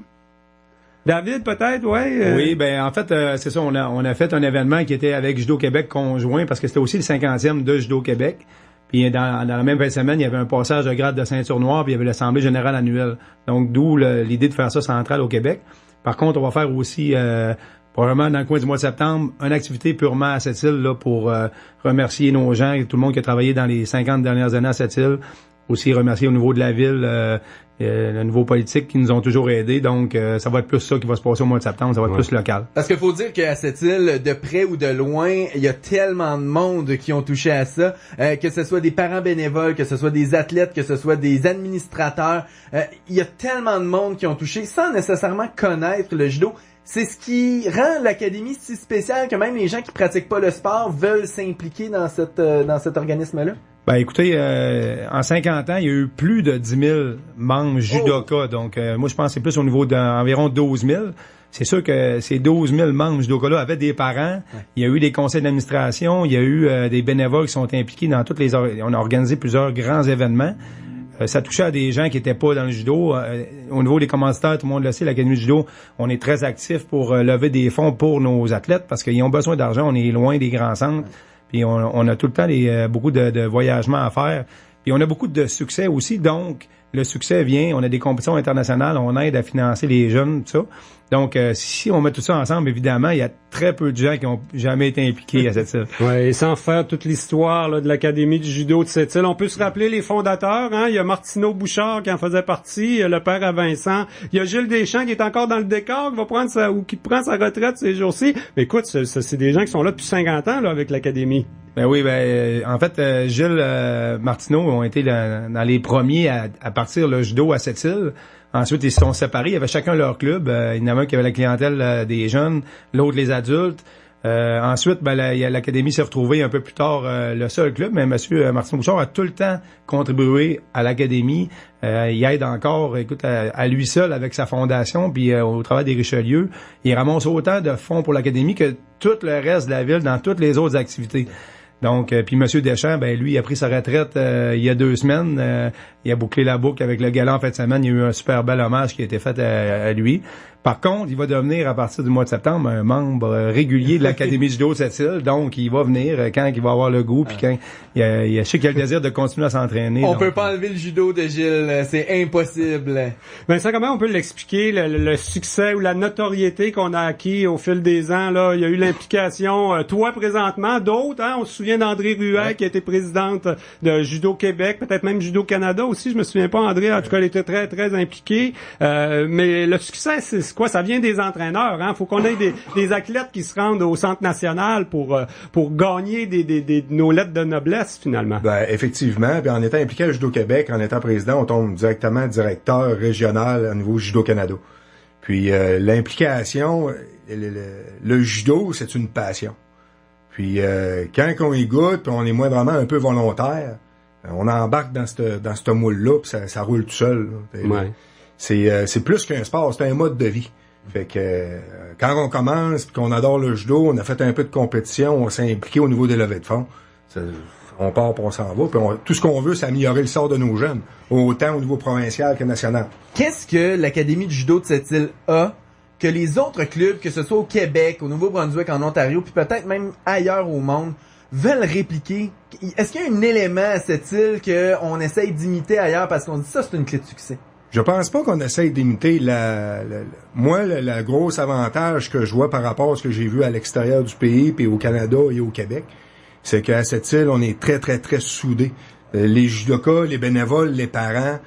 David, peut-être, ouais. Oui, ben en fait, c'est ça, on a fait un événement qui était avec Judo Québec conjoint, parce que c'était aussi le 50e de Judo Québec. Puis dans la même fin de semaine, il y avait un passage de grade de ceinture noire, puis il y avait l'Assemblée générale annuelle. Donc, d'où l'idée de faire ça central au Québec. Par contre, on va faire aussi, probablement dans le coin du mois de septembre, une activité purement à Sept-Îles là, pour remercier nos gens, tout le monde qui a travaillé dans les 50 dernières années à Sept-Îles. Aussi remercier au niveau de la ville le niveau politique qui nous ont toujours aidés. Donc, ça va être plus ça qui va se passer au mois de septembre. Ça va être plus local. Parce qu'il faut dire qu'à cette île, de près ou de loin, il y a tellement de monde qui ont touché à ça, que ce soit des parents bénévoles, que ce soit des athlètes, que ce soit des administrateurs. Il y a tellement de monde qui ont touché sans nécessairement connaître le judo. C'est ce qui rend l'Académie si spéciale que même les gens qui pratiquent pas le sport veulent s'impliquer dans cet organisme-là. Ben écoutez, en 50 ans, il y a eu plus de 10 000 membres judoka. Donc, moi, je pense que c'est plus au niveau d'environ 12 000. C'est sûr que ces 12 000 membres judoka-là avaient des parents. Ouais. Il y a eu des conseils d'administration. Il y a eu des bénévoles qui sont impliqués dans toutes les... On a organisé plusieurs grands événements. Ça touchait à des gens qui étaient pas dans le judo. Au niveau des commanditaires, tout le monde le sait, l'Académie du judo, on est très actif pour lever des fonds pour nos athlètes parce qu'ils ont besoin d'argent. On est loin des grands centres. Puis on a tout le temps beaucoup de voyagements à faire. Puis on a beaucoup de succès aussi, donc le succès vient, on a des compétitions internationales, on aide à financer les jeunes, tout ça. Donc, si on met tout ça ensemble, évidemment, il y a très peu de gens qui ont jamais été impliqués à cette île. Ouais, et sans faire toute l'histoire là, de l'Académie du judo de cette île, on peut se rappeler les fondateurs. Hein? Il y a Martineau Bouchard qui en faisait partie, le père à Vincent. Il y a Gilles Deschamps qui est encore dans le décor, qui va prendre qui prend sa retraite ces jours-ci. Mais écoute, c'est des gens qui sont là depuis 50 ans là, avec l'Académie. Ben oui, en fait, Gilles Martineau ont été dans les premiers à partir le judo à cette île. Ensuite, ils se sont séparés. Ils avaient chacun leur club. Il y en avait un qui avait la clientèle des jeunes, l'autre les adultes. Ensuite, l'Académie s'est retrouvée un peu plus tard le seul club, mais M. Martin Bouchard a tout le temps contribué à l'Académie. Il aide encore, écoute, à lui seul avec sa fondation, puis au travail des Richelieu. Il ramasse autant de fonds pour l'Académie que tout le reste de la ville dans toutes les autres activités. Donc, puis M. Deschamps, lui, il a pris sa retraite il y a 2 semaines. Il a bouclé la boucle avec le gala en fin de semaine. Il y a eu un super bel hommage qui a été fait à lui. Par contre, il va devenir, à partir du mois de septembre, un membre régulier de l'Académie du judo de cette île. Donc, il va venir quand il va avoir le goût, puis quand je sais qu'il a le désir de continuer à s'entraîner. On peut pas enlever le judo de Gilles, c'est impossible. Ben ça, comment on peut l'expliquer, le succès ou la notoriété qu'on a acquis au fil des ans? Là, il y a eu l'implication, toi présentement, d'autres, hein, on se souvient d'André Ruet, qui était présidente de Judo Québec, peut-être même Judo Canada aussi, je me souviens pas, André, en tout cas, elle était très, très impliquée. Mais le succès, c'est quoi? Ça vient des entraîneurs, hein. Faut qu'on ait des athlètes qui se rendent au Centre national pour gagner nos lettres de noblesse, finalement. Ben, effectivement. Puis en étant impliqué à Judo Québec, en étant président, on tombe directement directeur régional au niveau Judo Canada. Puis l'implication, le judo, c'est une passion. Puis quand on y goûte, puis on est moindrement un peu volontaire, on embarque dans ce moule-là, puis ça roule tout seul. Ouais. C'est plus qu'un sport, c'est un mode de vie. Fait que quand on commence, puis qu'on adore le judo, on a fait un peu de compétition, on s'est impliqué au niveau des levées de fonds. On part, puis on s'en va. Puis tout ce qu'on veut, c'est améliorer le sort de nos jeunes, autant au niveau provincial que national. Qu'est-ce que l'Académie du judo de cette île a que les autres clubs, que ce soit au Québec, au Nouveau-Brunswick, en Ontario, puis peut-être même ailleurs au monde, veulent répliquer? Est-ce qu'il y a un élément à cette île qu'on essaye d'imiter ailleurs parce qu'on dit ça, c'est une clé de succès? Je pense pas qu'on essaye d'imiter moi, le gros avantage que je vois par rapport à ce que j'ai vu à l'extérieur du pays, puis au Canada et au Québec, c'est qu'à cette île, on est très, très, très soudés. Les judokas, les bénévoles, les parents,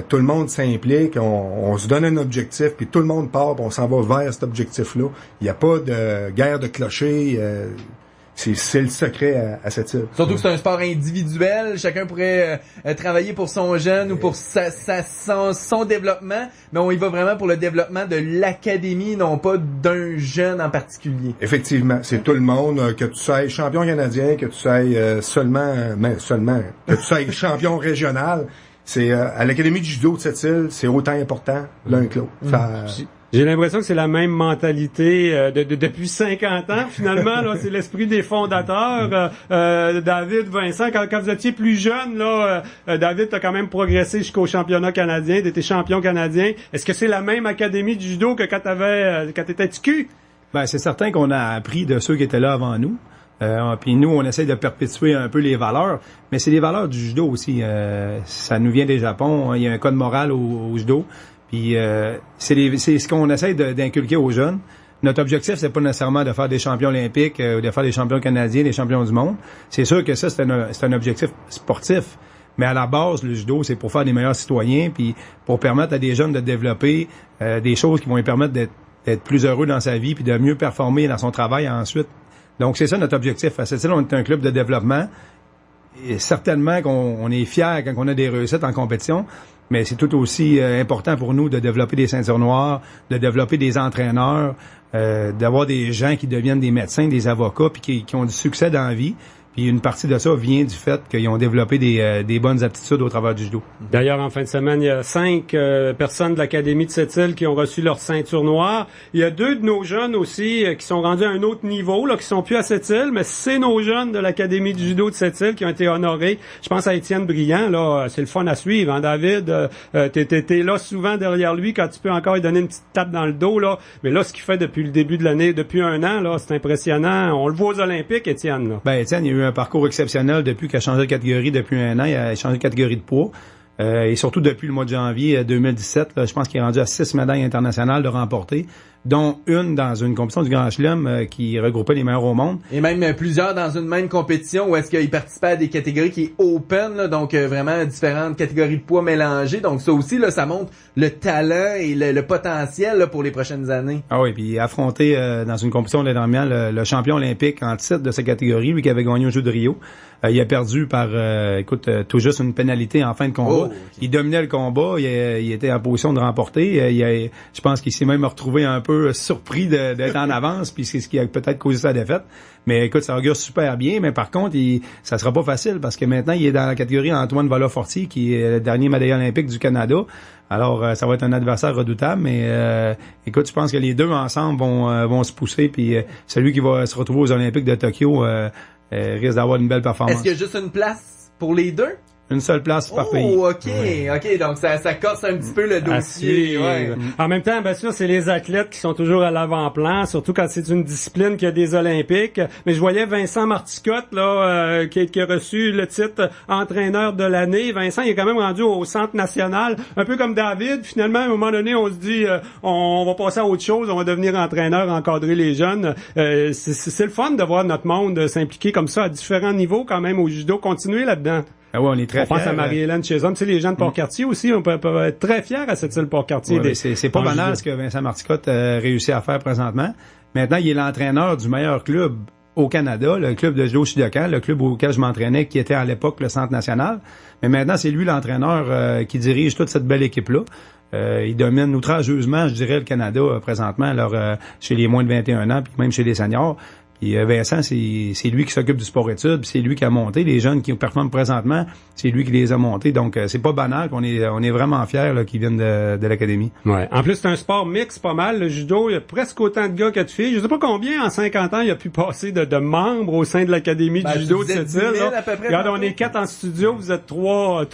tout le monde s'implique, on se donne un objectif, puis tout le monde part, puis on s'en va vers cet objectif-là. Il n'y a pas de guerre de clochers. C'est le secret à cette île. Surtout que c'est un sport individuel, chacun pourrait travailler pour son jeune ou pour son développement, mais on y va vraiment pour le développement de l'académie, non pas d'un jeune en particulier. Effectivement, c'est tout le monde, que tu sois champion canadien, que tu sois seulement, que tu sois champion régional, c'est à l'Académie du judo de cette île, c'est autant important l'un que l'autre. J'ai l'impression que c'est la même mentalité depuis 50 ans, finalement. Là, c'est l'esprit des fondateurs. David, Vincent, quand vous étiez plus jeune, là, David, t'as quand même progressé jusqu'au championnat canadien, t'étais champion canadien. Est-ce que c'est la même académie du judo que quand t'étais TQ? Ben, c'est certain qu'on a appris de ceux qui étaient là avant nous. Puis nous, on essaie de perpétuer un peu les valeurs, mais c'est les valeurs du judo aussi. Ça nous vient des Japon. Il y a un code moral au judo. Puis c'est ce qu'on essaie d'inculquer aux jeunes. Notre objectif, c'est pas nécessairement de faire des champions olympiques ou de faire des champions canadiens, des champions du monde. C'est sûr que ça, c'est un objectif sportif. Mais à la base, le judo, c'est pour faire des meilleurs citoyens, puis pour permettre à des jeunes de développer des choses qui vont lui permettre d'être plus heureux dans sa vie, puis de mieux performer dans son travail ensuite. Donc, c'est ça notre objectif. À cette île, on est un club de développement. Et certainement qu'on est fiers quand on a des réussites en compétition, mais c'est tout aussi important pour nous de développer des ceintures noires, de développer des entraîneurs, d'avoir des gens qui deviennent des médecins, des avocats, puis qui ont du succès dans la vie. Puis une partie de ça vient du fait qu'ils ont développé des bonnes aptitudes au travers du judo. D'ailleurs, en fin de semaine, il y a 5 personnes de l'Académie de cette île qui ont reçu leur ceinture noire. Il y a 2 de nos jeunes aussi qui sont rendus à un autre niveau, là, qui sont plus à cette île, mais c'est nos jeunes de l'Académie du judo de cette île qui ont été honorés. Je pense à Étienne Briand, là, c'est le fun à suivre, hein, David. T'es là souvent derrière lui quand tu peux encore lui donner une petite tape dans le dos, là. Mais là, ce qu'il fait depuis le début de l'année, depuis 1 an, là, c'est impressionnant. On le voit aux Olympiques, Étienne, là. Ben, Étienne, il y a eu un parcours exceptionnel depuis qu'il a changé de catégorie depuis un an. Il a changé de catégorie de poids. Et surtout depuis le mois de janvier 2017, là, je pense qu'il est rendu à 6 médailles internationales de remporter, dont une dans une compétition du Grand Chelem qui regroupait les meilleurs au monde. Et même plusieurs dans une même compétition où est-ce qu'il participait à des catégories qui est open, là, donc vraiment différentes catégories de poids mélangées. Donc ça aussi, là, ça montre le talent et le potentiel là, pour les prochaines années. Ah oui, puis affronter dans une compétition l'année dernière le champion olympique en titre de sa catégorie, lui qui avait gagné aux Jeux de Rio. Il a perdu par, tout juste une pénalité en fin de combat. Okay. Il dominait le combat, il était en position de remporter. Je pense qu'il s'est même retrouvé un peu surpris d'être en avance, puis c'est ce qui a peut-être causé sa défaite. Mais écoute, ça augure super bien, mais par contre, ça sera pas facile parce que maintenant, il est dans la catégorie Antoine Valoforti, qui est le dernier médaillé olympique du Canada. Alors, ça va être un adversaire redoutable, mais écoute, je pense que les deux ensemble vont se pousser, puis celui qui va se retrouver aux Olympiques de Tokyo risque d'avoir une belle performance. Est-ce qu'il y a juste une place pour les deux? Une seule place par pays. Oh, OK, OK, donc ça corse un petit peu le dossier. Ouais. En même temps, bien sûr, c'est les athlètes qui sont toujours à l'avant-plan, surtout quand c'est une discipline qui a des Olympiques. Mais je voyais Vincent Marticotte, là, qui a reçu le titre entraîneur de l'année. Vincent, il est quand même rendu au Centre national, un peu comme David. Finalement, à un moment donné, on se dit, on va passer à autre chose, on va devenir entraîneur, encadrer les jeunes. C'est le fun de voir notre monde s'impliquer comme ça à différents niveaux quand même au judo. Continuer là-dedans. Ah ouais, on est très fiers. On pense à Marie-Hélène Chézanne. Tu sais, les gens de Port-Cartier aussi, on peut être très fiers à cette île Port-Cartier. Ouais, c'est pas banal ce que Vincent Marticotte a réussi à faire présentement. Maintenant, il est l'entraîneur du meilleur club au Canada, le club de judo Shidokan, le club auquel je m'entraînais, qui était à l'époque le Centre national. Mais maintenant, c'est lui l'entraîneur qui dirige toute cette belle équipe-là. Il domine outrageusement, je dirais, le Canada présentement, alors chez les moins de 21 ans, puis même chez les seniors. Et Vincent, c'est lui qui s'occupe du sport-études, puis c'est lui qui a monté. Les jeunes qui performent présentement, c'est lui qui les a montés. Donc, c'est pas banal qu'on est vraiment fiers là, qu'ils viennent de l'académie. Ouais. En plus, c'est un sport mix pas mal. Le judo, il y a presque autant de gars que de filles. Je sais pas combien, en 50 ans, il y a pu passer de membres au sein de l'académie du judo de cette île. Regarde, on est 4 en studio, vous êtes 3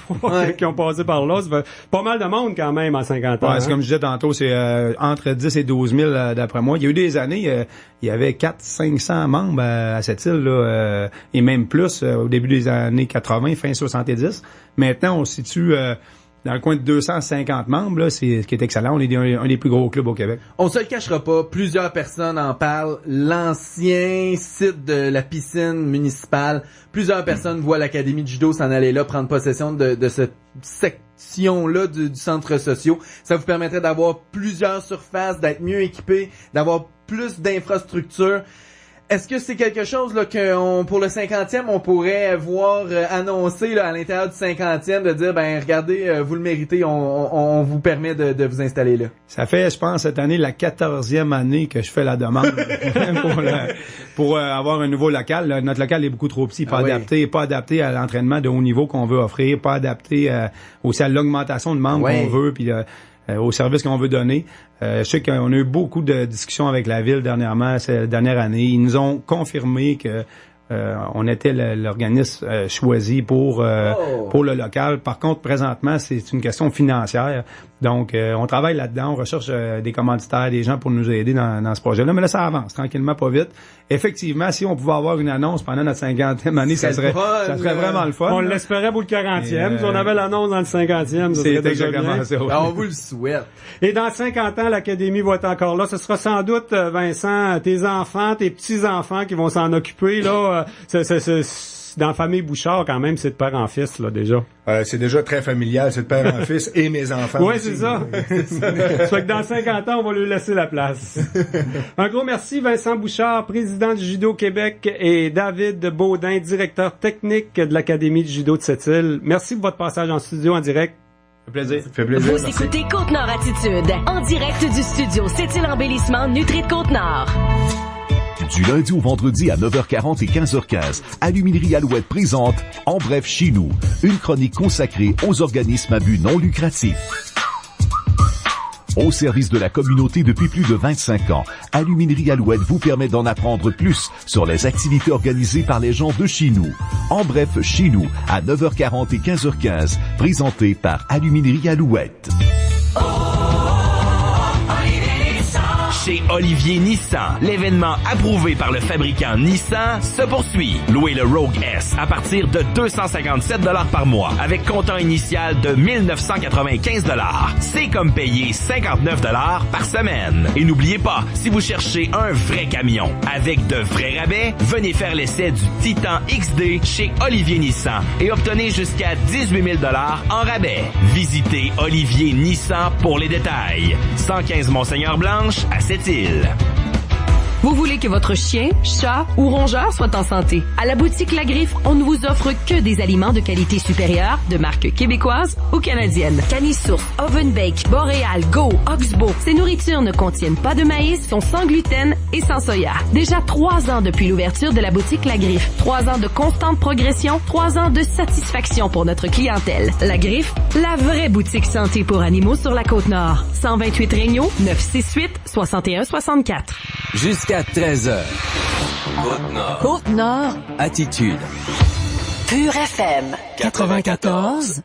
qui ont passé par là. Ça fait pas mal de monde quand même en 50 ans. Ouais, c'est comme je disais tantôt, c'est entre 10 et 12 000 d'après moi. Il y a eu des années, il y avait 400-500 membres à cette île là, et même plus au début des années 80, fin 70. Maintenant, on se situe dans le coin de 250 membres, là, c'est ce qui est excellent. On est un des plus gros clubs au Québec. On se le cachera pas, plusieurs personnes en parlent. L'ancien site de la piscine municipale, plusieurs personnes voient l'Académie de judo s'en aller là, prendre possession de cette section-là du centre social. Ça vous permettrait d'avoir plusieurs surfaces, d'être mieux équipé, d'avoir plus d'infrastructures. Est-ce que c'est quelque chose là que pour le 50e, on pourrait voir annoncé là, à l'intérieur du 50e, de dire, ben regardez, vous le méritez, on vous permet de vous installer là? Ça fait, je pense, cette année, la 14e année que je fais la demande pour avoir un nouveau local. Là, notre local est beaucoup trop petit, pas adapté à l'entraînement de haut niveau qu'on veut offrir, pas adapté aussi à l'augmentation de membres qu'on veut, puis au service qu'on veut donner. Je sais qu'on a eu beaucoup de discussions avec la ville dernièrement, cette dernière année. Ils nous ont confirmé que on était l'organisme choisi pour le local. Par contre, présentement, c'est une question financière. Donc, on travaille là-dedans, on recherche des commanditaires, des gens pour nous aider dans ce projet-là. Mais là, ça avance, tranquillement, pas vite. Effectivement, si on pouvait avoir une annonce pendant notre 50e année, ça serait vraiment le fun. On l'espérait pour le 40e. Si on avait l'annonce dans le 50e, ça serait déjà bien. Ça, on vous le souhaite. Et dans 50 ans, l'Académie va être encore là. Ce sera sans doute, Vincent, tes enfants, tes petits-enfants qui vont s'en occuper, là. Dans la famille Bouchard, quand même, c'est de père en fils, là, déjà. C'est déjà très familial, c'est de père en fils et mes enfants. Oui, c'est ça. Ça fait que dans 50 ans, on va lui laisser la place. Un gros merci, Vincent Bouchard, président du Judo Québec, et David Baudin, directeur technique de l'Académie du Judo de cette île. Merci pour votre passage en studio en direct. Ça fait plaisir. Vous écoutez Côte-Nord Attitude, en direct du studio Sept-Îles Embellissement Nutri de Côte-Nord. Du lundi au vendredi à 9h40 et 15h15, Aluminerie Alouette présente En bref chez nous, une chronique consacrée aux organismes à but non lucratif. Au service de la communauté depuis plus de 25 ans, Aluminerie Alouette vous permet d'en apprendre plus sur les activités organisées par les gens de chez nous. En bref, chez nous, à 9h40 et 15h15, présenté par Aluminerie Alouette. Chez Olivier Nissan. L'événement approuvé par le fabricant Nissan se poursuit. Louez le Rogue S à partir de 257 $ par mois avec comptant initial de 1995 $. C'est comme payer 59 $ par semaine. Et n'oubliez pas, si vous cherchez un vrai camion avec de vrais rabais, venez faire l'essai du Titan XD chez Olivier Nissan et obtenez jusqu'à 18 000 $ en rabais. Visitez Olivier Nissan pour les détails. 115 Monseigneur-Blanche à Sept-Îles. Vous voulez que votre chien, chat ou rongeur soit en santé? À la boutique La Griffe, on ne vous offre que des aliments de qualité supérieure, de marque québécoise ou canadienne. Canisource, Ovenbake, Boréal, Go, Oxbow. Ces nourritures ne contiennent pas de maïs, sont sans gluten et sans soya. Déjà 3 ans depuis l'ouverture de la boutique La Griffe. 3 ans de constante progression, 3 ans de satisfaction pour notre clientèle. La Griffe, la vraie boutique santé pour animaux sur la Côte-Nord. 128 Regnault, 968-6164. Jusqu'à 13h. Côte-Nord. Côte-Nord. Attitude. Pure FM. 94.1.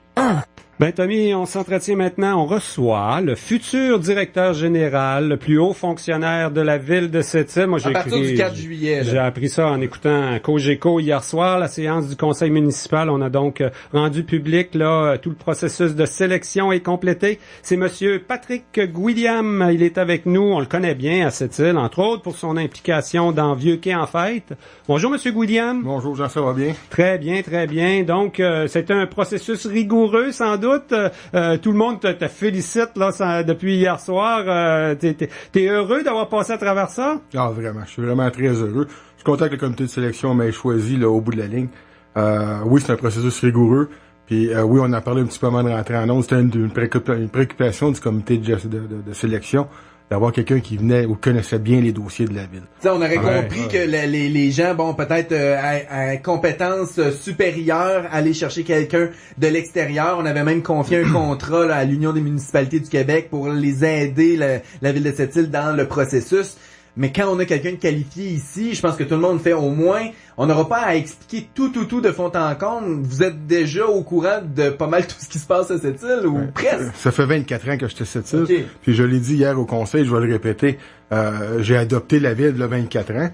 Ben Tommy, on s'entretient maintenant, on reçoit le futur directeur général, le plus haut fonctionnaire de la ville de Sept-Îles. Moi, à partir du 4 juillet. J'ai appris ça en écoutant Cogeco hier soir, la séance du conseil municipal. On a donc rendu public là tout le processus de sélection est complété. C'est monsieur Patrick Guilliam, il est avec nous, on le connaît bien à Sept-Îles, entre autres pour son implication dans Vieux-Quai en fête. Bonjour monsieur Guilliam. Bonjour Jean, ça va bien? Très bien, très bien. Donc c'est un processus rigoureux sans doute. Tout le monde te félicite là depuis hier soir. T'es heureux d'avoir passé à travers ça? Ah, vraiment. Je suis vraiment très heureux. Je suis content que le comité de sélection m'ait choisi là, au bout de la ligne. Oui, c'est un processus rigoureux. Puis oui, on en a parlé un petit peu avant de rentrer en ondes. C'était une préoccupation du comité de sélection d'avoir quelqu'un qui venait ou connaissait bien les dossiers de la ville. T'sais, on aurait compris que les gens, bon, peut-être à compétences supérieures, aller chercher quelqu'un de l'extérieur. On avait même confié un contrat là, à l'Union des municipalités du Québec pour les aider, la ville de Sept-Îles, dans le processus. Mais quand on a quelqu'un de qualifié ici, je pense que tout le monde fait au moins, on n'aura pas à expliquer tout de fond en comble. Vous êtes déjà au courant de pas mal tout ce qui se passe à Sept-Îles, ou presque? Ça fait 24 ans que j'étais à Sept-Îles. Okay. Puis je l'ai dit hier au conseil, je vais le répéter, j'ai adopté la ville il y a 24 ans.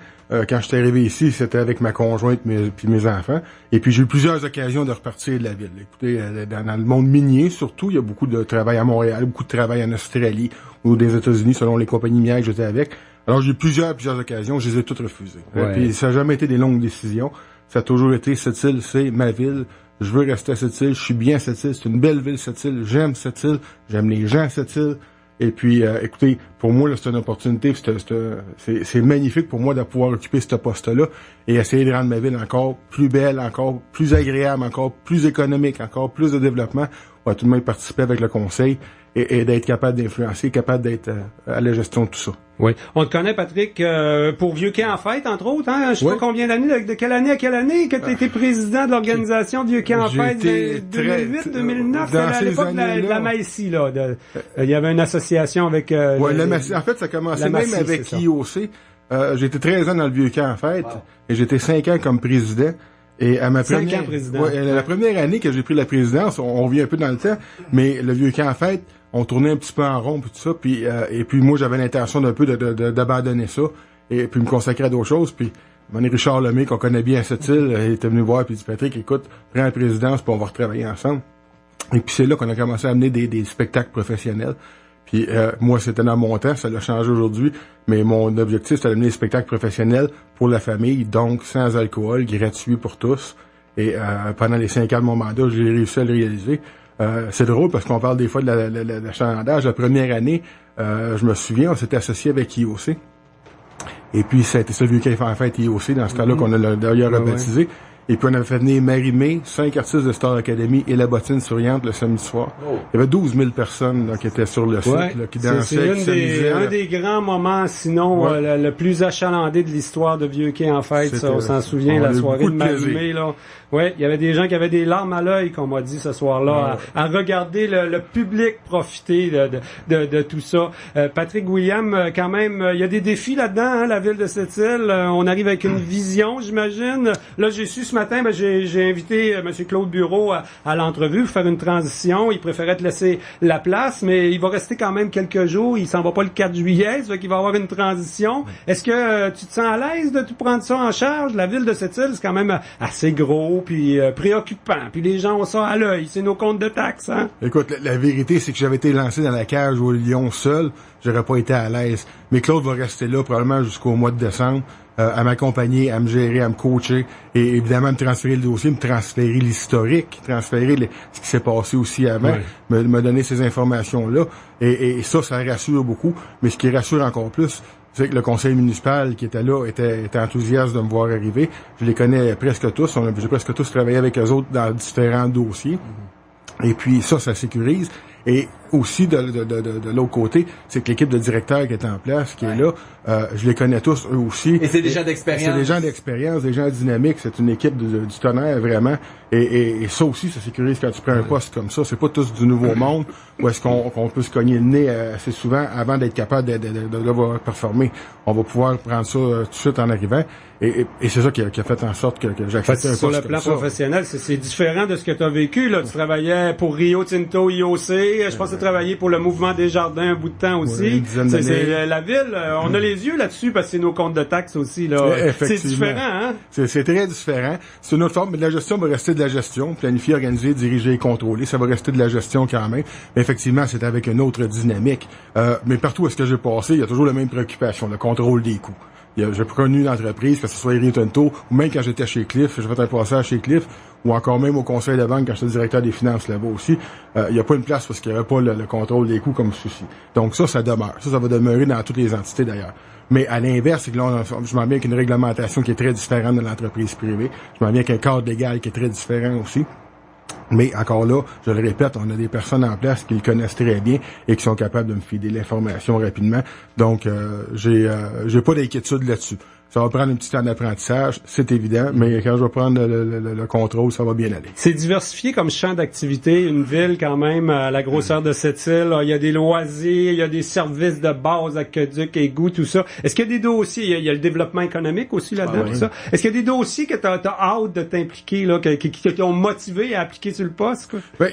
Quand je suis arrivé ici, c'était avec ma conjointe puis mes enfants. Et puis j'ai eu plusieurs occasions de repartir de la ville. Écoutez, dans le monde minier, surtout, il y a beaucoup de travail à Montréal, beaucoup de travail en Australie ou des États-Unis, selon les compagnies minières que j'étais avec. Alors j'ai eu plusieurs occasions, je les ai toutes refusées. Ouais. Puis ça n'a jamais été des longues décisions. Ça a toujours été Sept-Îles, c'est ma ville. Je veux rester à Sept-Îles, je suis bien à Sept-Îles, c'est une belle ville Sept-Îles, j'aime Sept-Îles, j'aime les gens à Sept-Îles. Et puis, écoutez, pour moi, là, c'est une opportunité, c'est magnifique pour moi de pouvoir occuper ce poste-là et essayer de rendre ma ville encore plus belle, encore plus agréable, encore plus économique, encore plus de développement. On va tout de même participer avec le conseil et d'être capable d'influencer, capable d'être à la gestion de tout ça. Oui. On te connaît, Patrick, pour Vieux-Quai en fête, entre autres, hein? Je sais pas combien d'années, de quelle année à quelle année que tu étais président de l'organisation Vieux-Quai en fête? 2008, 2009, c'était à l'époque de la Maïsie, là. Il y avait une association avec... en fait, ça commençait même avec IOC. J'ai été 13 ans dans le Vieux-Quai en fête et j'étais 5 ans comme président. Et à ma la première année que j'ai pris la présidence, on revient un peu dans le temps, mais le Vieux-Quai en fête, on tournait un petit peu en rond, puis tout ça, puis et puis moi j'avais l'intention d'un peu d'abandonner ça et puis me consacrer à d'autres choses. Puis Richard Lemay, qu'on connaît bien à Sept-Îles, il était venu voir puis il dit Patrick, écoute, prends la présidence puis on va retravailler ensemble. Et puis c'est là qu'on a commencé à amener des spectacles professionnels. Puis moi c'était dans mon temps, ça l'a changé aujourd'hui, mais mon objectif c'était d'amener des spectacles professionnels pour la famille, donc sans alcool, gratuit pour tous. Et pendant les 5 ans de mon mandat, j'ai réussi à le réaliser. C'est drôle parce qu'on parle des fois de l'achalandage. La première année, je me souviens, on s'était associé avec IOC. Et puis, ça a été ça, le Vieux-Quai en fête IOC, dans ce temps-là, qu'on a d'ailleurs rebaptisé. Et puis, on avait fait venir Marie-Mé, 5 artistes de Star Academy et La Bottine Souriante le samedi soir. Oh. Il y avait 12 000 personnes là, qui étaient sur le site, là, qui dansaient, c'est un des grands moments, sinon, le plus achalandé de l'histoire de Vieux-Quai en fête. Ça, on s'en souvient, la soirée de Marie-Mé, là. Ouais, il y avait des gens qui avaient des larmes à l'œil, comme on m'a dit ce soir-là, à regarder le public profiter de tout ça. Patrick Guilliam, quand même, il y a des défis là-dedans, hein, la ville de Sept-Îles. On arrive avec une vision, j'imagine. Là, j'ai su ce ce matin, j'ai invité M. Claude Bureau à l'entrevue pour faire une transition. Il préférait te laisser la place, mais il va rester quand même quelques jours. Il s'en va pas le 4 juillet, ça fait qu'il va avoir une transition. Est-ce que tu te sens à l'aise de tout prendre ça en charge? La ville de Sept-Îles, c'est quand même assez gros, puis préoccupant. Puis les gens ont ça à l'œil. C'est nos comptes de taxes, hein? Écoute, la vérité, c'est que j'avais été lancé dans la cage au Lion seul. J'aurais pas été à l'aise. Mais Claude va rester là probablement jusqu'au mois de décembre. À m'accompagner, à me gérer, à me coacher et évidemment me transférer le dossier, me transférer l'historique, transférer ce qui s'est passé aussi avant, me donner ces informations-là et ça rassure beaucoup. Mais ce qui rassure encore plus, c'est que le conseil municipal qui était là était enthousiaste de me voir arriver. Je les connais presque tous. J'ai presque tous travaillé avec eux autres dans différents dossiers. Et puis ça sécurise. Et aussi de l'autre côté, c'est que l'équipe de directeurs qui est en place, qui est là, je les connais tous eux aussi. Et c'est des gens d'expérience. C'est des gens d'expérience, des gens dynamiques. C'est une équipe du tonnerre vraiment. Et ça aussi, ça sécurise quand tu prends un poste comme ça. C'est pas tous du nouveau monde où est-ce qu'on peut se cogner le nez assez souvent avant d'être capable de devoir performer. On va pouvoir prendre ça tout de suite en arrivant. Et c'est ça qui a fait en sorte que j'accepte un poste sur le plan professionnel, c'est différent de ce que tu as vécu. Là, tu travaillais pour Rio Tinto IOC. Je pense que tu as travaillé pour le Mouvement des Jardins un bout de temps aussi. C'est la ville. On a les yeux là-dessus parce que c'est nos comptes de taxes aussi. Là. C'est différent, hein? C'est très différent. C'est une autre forme, mais de la gestion va rester de la gestion. Planifier, organiser, diriger et contrôler. Ça va rester de la gestion quand même. Mais effectivement, c'est avec une autre dynamique. Mais partout où est-ce que j'ai passé, il y a toujours la même préoccupation, le contrôle des coûts. J'ai connu l'entreprise, que ce soit Rio Tinto, ou même quand j'étais chez Cliff, j'ai fait un passage chez Cliff, ou encore même au conseil de banque quand j'étais directeur des finances là-bas aussi. Il n'y a pas une place parce qu'il n'y avait pas le contrôle des coûts comme souci. Donc ça demeure. Ça va demeurer dans toutes les entités d'ailleurs. Mais à l'inverse, c'est que là, je m'en viens avec une réglementation qui est très différente de l'entreprise privée. Je m'en viens avec un cadre légal qui est très différent aussi. Mais encore là, je le répète, on a des personnes en place qui le connaissent très bien et qui sont capables de me filer l'information rapidement. Donc, j'ai pas d'inquiétude là-dessus. Ça va prendre un petit temps d'apprentissage, c'est évident, mais quand je vais prendre le contrôle, ça va bien aller. C'est diversifié comme champ d'activité, une ville quand même à la grosseur de cette île. Il y a des loisirs, il y a des services de base, aqueduc, égout, tout ça. Est-ce qu'il y a des dossiers, il y a le développement économique aussi là-dedans, tout ça. Est-ce qu'il y a des dossiers que t'as hâte de t'impliquer, là, qui t'ont motivé à appliquer sur le poste, quoi? Ben,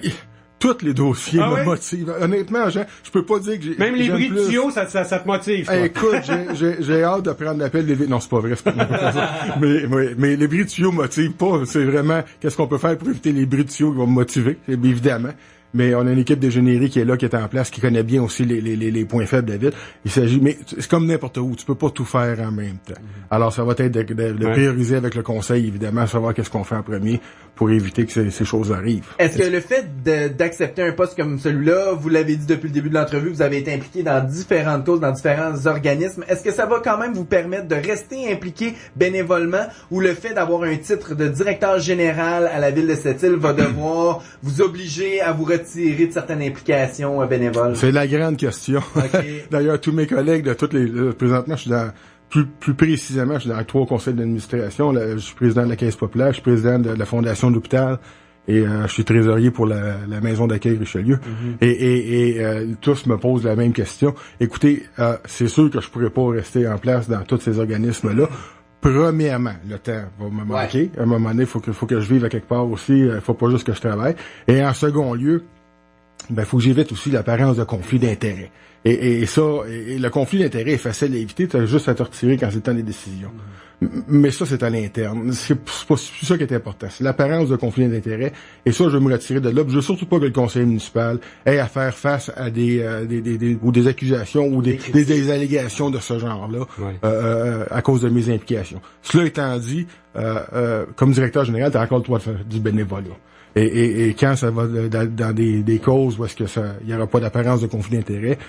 tous les dossiers me motivent. Honnêtement, je peux pas dire que j'ai... Même les bris de tuyaux, ça te motive, quoi. Écoute, j'ai hâte de prendre l'appel des... Non, c'est pas vrai, c'est pas mais les bris de tuyaux motivent pas. C'est vraiment qu'est-ce qu'on peut faire pour éviter les bris de tuyaux qui vont me motiver, évidemment. Mais on a une équipe d'ingénierie qui est là, qui est en place, qui connaît bien aussi les points faibles de la ville. Mais c'est comme n'importe où, tu peux pas tout faire en même temps. Alors ça va être de prioriser avec le conseil, évidemment, savoir qu'est-ce qu'on fait en premier pour éviter que ces choses arrivent. Est-ce que le fait d'accepter un poste comme celui-là, vous l'avez dit depuis le début de l'entrevue, vous avez été impliqué dans différentes causes, dans différents organismes, est-ce que ça va quand même vous permettre de rester impliqué bénévolement ou le fait d'avoir un titre de directeur général à la ville de Sept-Îles va devoir vous obliger à vous retirer de certaines implications bénévoles? C'est la grande question. Okay. D'ailleurs, tous mes collègues de toutes les... présentement, je suis dans... Plus précisément, je suis dans 3 conseils d'administration. Je suis président de la Caisse populaire, je suis président de la Fondation de l'hôpital et je suis trésorier pour la maison d'accueil Richelieu. Mm-hmm. Et tous me posent la même question. Écoutez, c'est sûr que je pourrais pas rester en place dans tous ces organismes-là. Premièrement, le temps va me manquer. À un moment donné, faut que je vive à quelque part aussi. Il faut pas juste que je travaille. Et en second lieu, faut que j'évite aussi l'apparence de conflit d'intérêts. Et le conflit d'intérêts est facile à éviter. Tu as juste à te retirer quand c'est le temps des décisions. Mais ça, c'est à l'interne. C'est pas ça qui est important. C'est l'apparence de conflit d'intérêts. Et ça, je vais me retirer de là. Je veux surtout pas que le conseil municipal ait à faire face à des accusations ou des allégations de ce genre-là, à cause de mes implications. Cela étant dit, comme directeur général, tu as encore le droit de faire du bénévolat. Et quand ça va dans des causes où est-ce que il y aura pas d'apparence de conflit d'intérêt,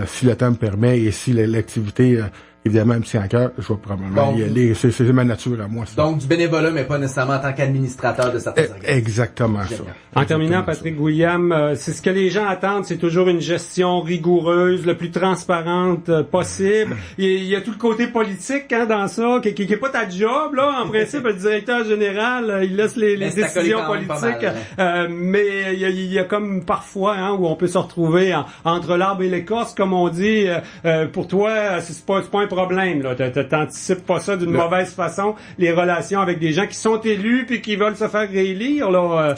si le temps me permet et si l'activité évidemment me tient à cœur, je vais probablement y aller. C'est ma nature à moi. Ça. Donc du bénévolat, mais pas nécessairement en tant qu'administrateur de certains organismes. Exactement ça. En terminant, Patrick William, c'est ce que les gens attendent, c'est toujours une gestion rigoureuse, le plus transparente possible. Il y a tout le côté politique dans ça, qui est pas ta job, là. En principe, le directeur général, il laisse les décisions politiques. Mais il y a comme parfois où on peut se retrouver entre l'arbre et l'écorce, comme on dit. Pour toi, c'est pas un problème, là. T'anticipes pas ça d'une mauvaise façon, les relations avec des gens qui sont élus puis qui veulent se faire réélire, là.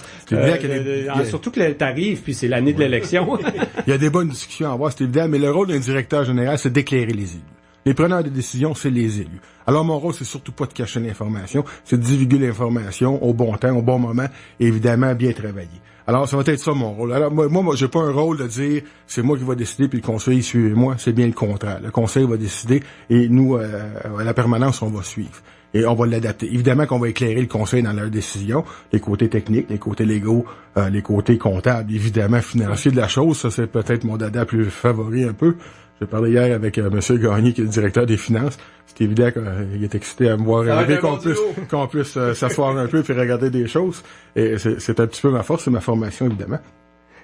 Surtout que t'arrives, puis c'est l'année de l'élection. Il y a des bonnes discussions à avoir, c'est évident, mais le rôle d'un directeur général, c'est d'éclairer les élus. Les preneurs de décision, c'est les élus. Alors, mon rôle, c'est surtout pas de cacher l'information, c'est de divulguer l'information au bon temps, au bon moment, et évidemment, bien travailler. Alors, ça va être ça, mon rôle. Alors, moi, j'ai pas un rôle de dire, c'est moi qui va décider, puis le conseil, suivez-moi. C'est bien le contraire. Le conseil va décider, et nous, à la permanence, on va suivre. Et on va l'adapter. Évidemment qu'on va éclairer le conseil dans leurs décisions, les côtés techniques, les côtés légaux, les côtés comptables, évidemment financiers de la chose. Ça, c'est peut-être mon dada plus favori un peu. J'ai parlé hier avec M. Gagné, qui est le directeur des finances. C'est évident qu'il est excité à me voir arriver, qu'on puisse s'asseoir un peu et regarder des choses. Et c'est un petit peu ma force, c'est ma formation, évidemment.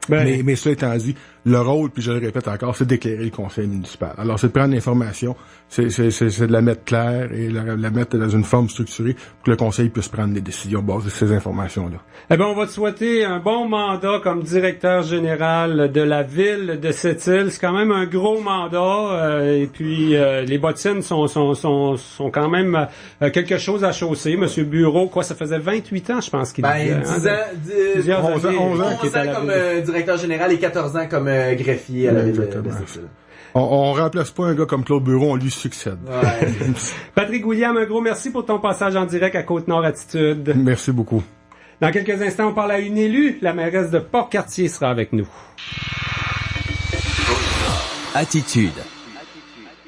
Mais cela étant dit, le rôle, puis je le répète encore, c'est d'éclairer le conseil municipal. Alors, c'est de prendre l'information, c'est de la mettre claire et la mettre dans une forme structurée pour que le conseil puisse prendre des décisions basées sur ces informations-là. Eh bien, on va te souhaiter un bon mandat comme directeur général de la ville de Sept-Îles. C'est quand même un gros mandat, et puis les bottines sont quand même quelque chose à chausser. Monsieur Bureau, ça faisait 28 ans, je pense qu'il disait. 11 ans comme directeur général et 14 ans comme greffier à la ville de Sept-Îles. On remplace pas un gars comme Claude Bureau, on lui succède. Ouais. Patrick William, un gros merci pour ton passage en direct à Côte-Nord Attitude. Merci beaucoup. Dans quelques instants, on parle à une élue. La mairesse de Port-Cartier sera avec nous. Attitude.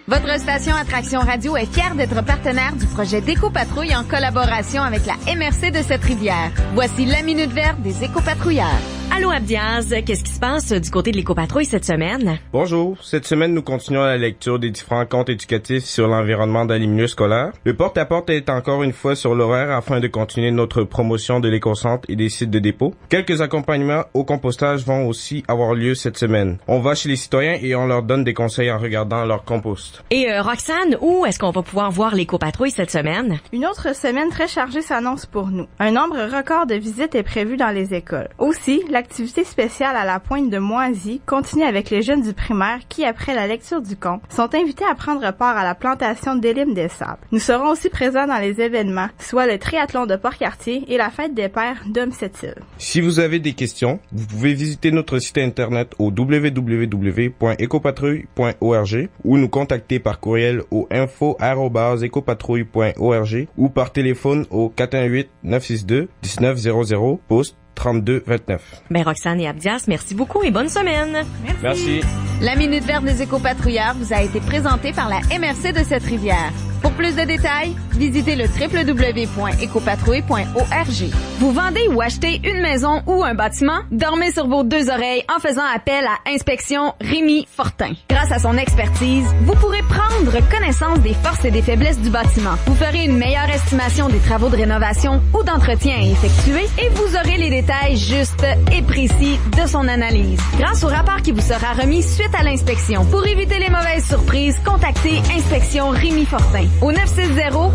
Votre station Attraction Radio est fière d'être partenaire du projet d'Éco-Patrouille en collaboration avec la MRC de Cette-Rivière. Voici la Minute Verte des Éco-Patrouilleurs. Allô Abdiaz, qu'est-ce qui se passe du côté de l'Éco-Patrouille cette semaine? Bonjour, cette semaine nous continuons la lecture des différents comptes éducatifs sur l'environnement dans les milieux scolaires. Le porte-à-porte est encore une fois sur l'horaire afin de continuer notre promotion de l'éco-centre et des sites de dépôt. Quelques accompagnements au compostage vont aussi avoir lieu cette semaine. On va chez les citoyens et on leur donne des conseils en regardant leur compost. Et Roxane, où est-ce qu'on va pouvoir voir l'Éco-Patrouille cette semaine? Une autre semaine très chargée s'annonce pour nous. Un nombre record de visites est prévu dans les écoles. Aussi, l'activité spéciale à la pointe de Moisy continue avec les jeunes du primaire qui, après la lecture du conte, sont invités à prendre part à la plantation d'Élim des Sables. Nous serons aussi présents dans les événements, soit le triathlon de Port-Cartier et la fête des pères d'Homme-Sept-Îles. Si vous avez des questions, vous pouvez visiter notre site internet au www.ecopatrouille.org ou nous contacter par courriel au info@ecopatrouille.org ou par téléphone au 418-962-1900, poste 3229. Roxane et Abdias, merci beaucoup et bonne semaine. Merci. La Minute Verte des Éco-Patrouilleurs vous a été présentée par la MRC de Cette-Rivière. Pour plus de détails, visitez le www.ecopatrouille.org. Vous vendez ou achetez une maison ou un bâtiment? Dormez sur vos deux oreilles en faisant appel à Inspection Rémi Fortin. Grâce à son expertise, vous pourrez prendre connaissance des forces et des faiblesses du bâtiment. Vous ferez une meilleure estimation des travaux de rénovation ou d'entretien à effectuer et vous aurez les détails justes et précis de son analyse. Grâce au rapport qui vous sera remis suite à l'inspection. Pour éviter les mauvaises surprises, contactez Inspection Rémi Fortin au 960-4094,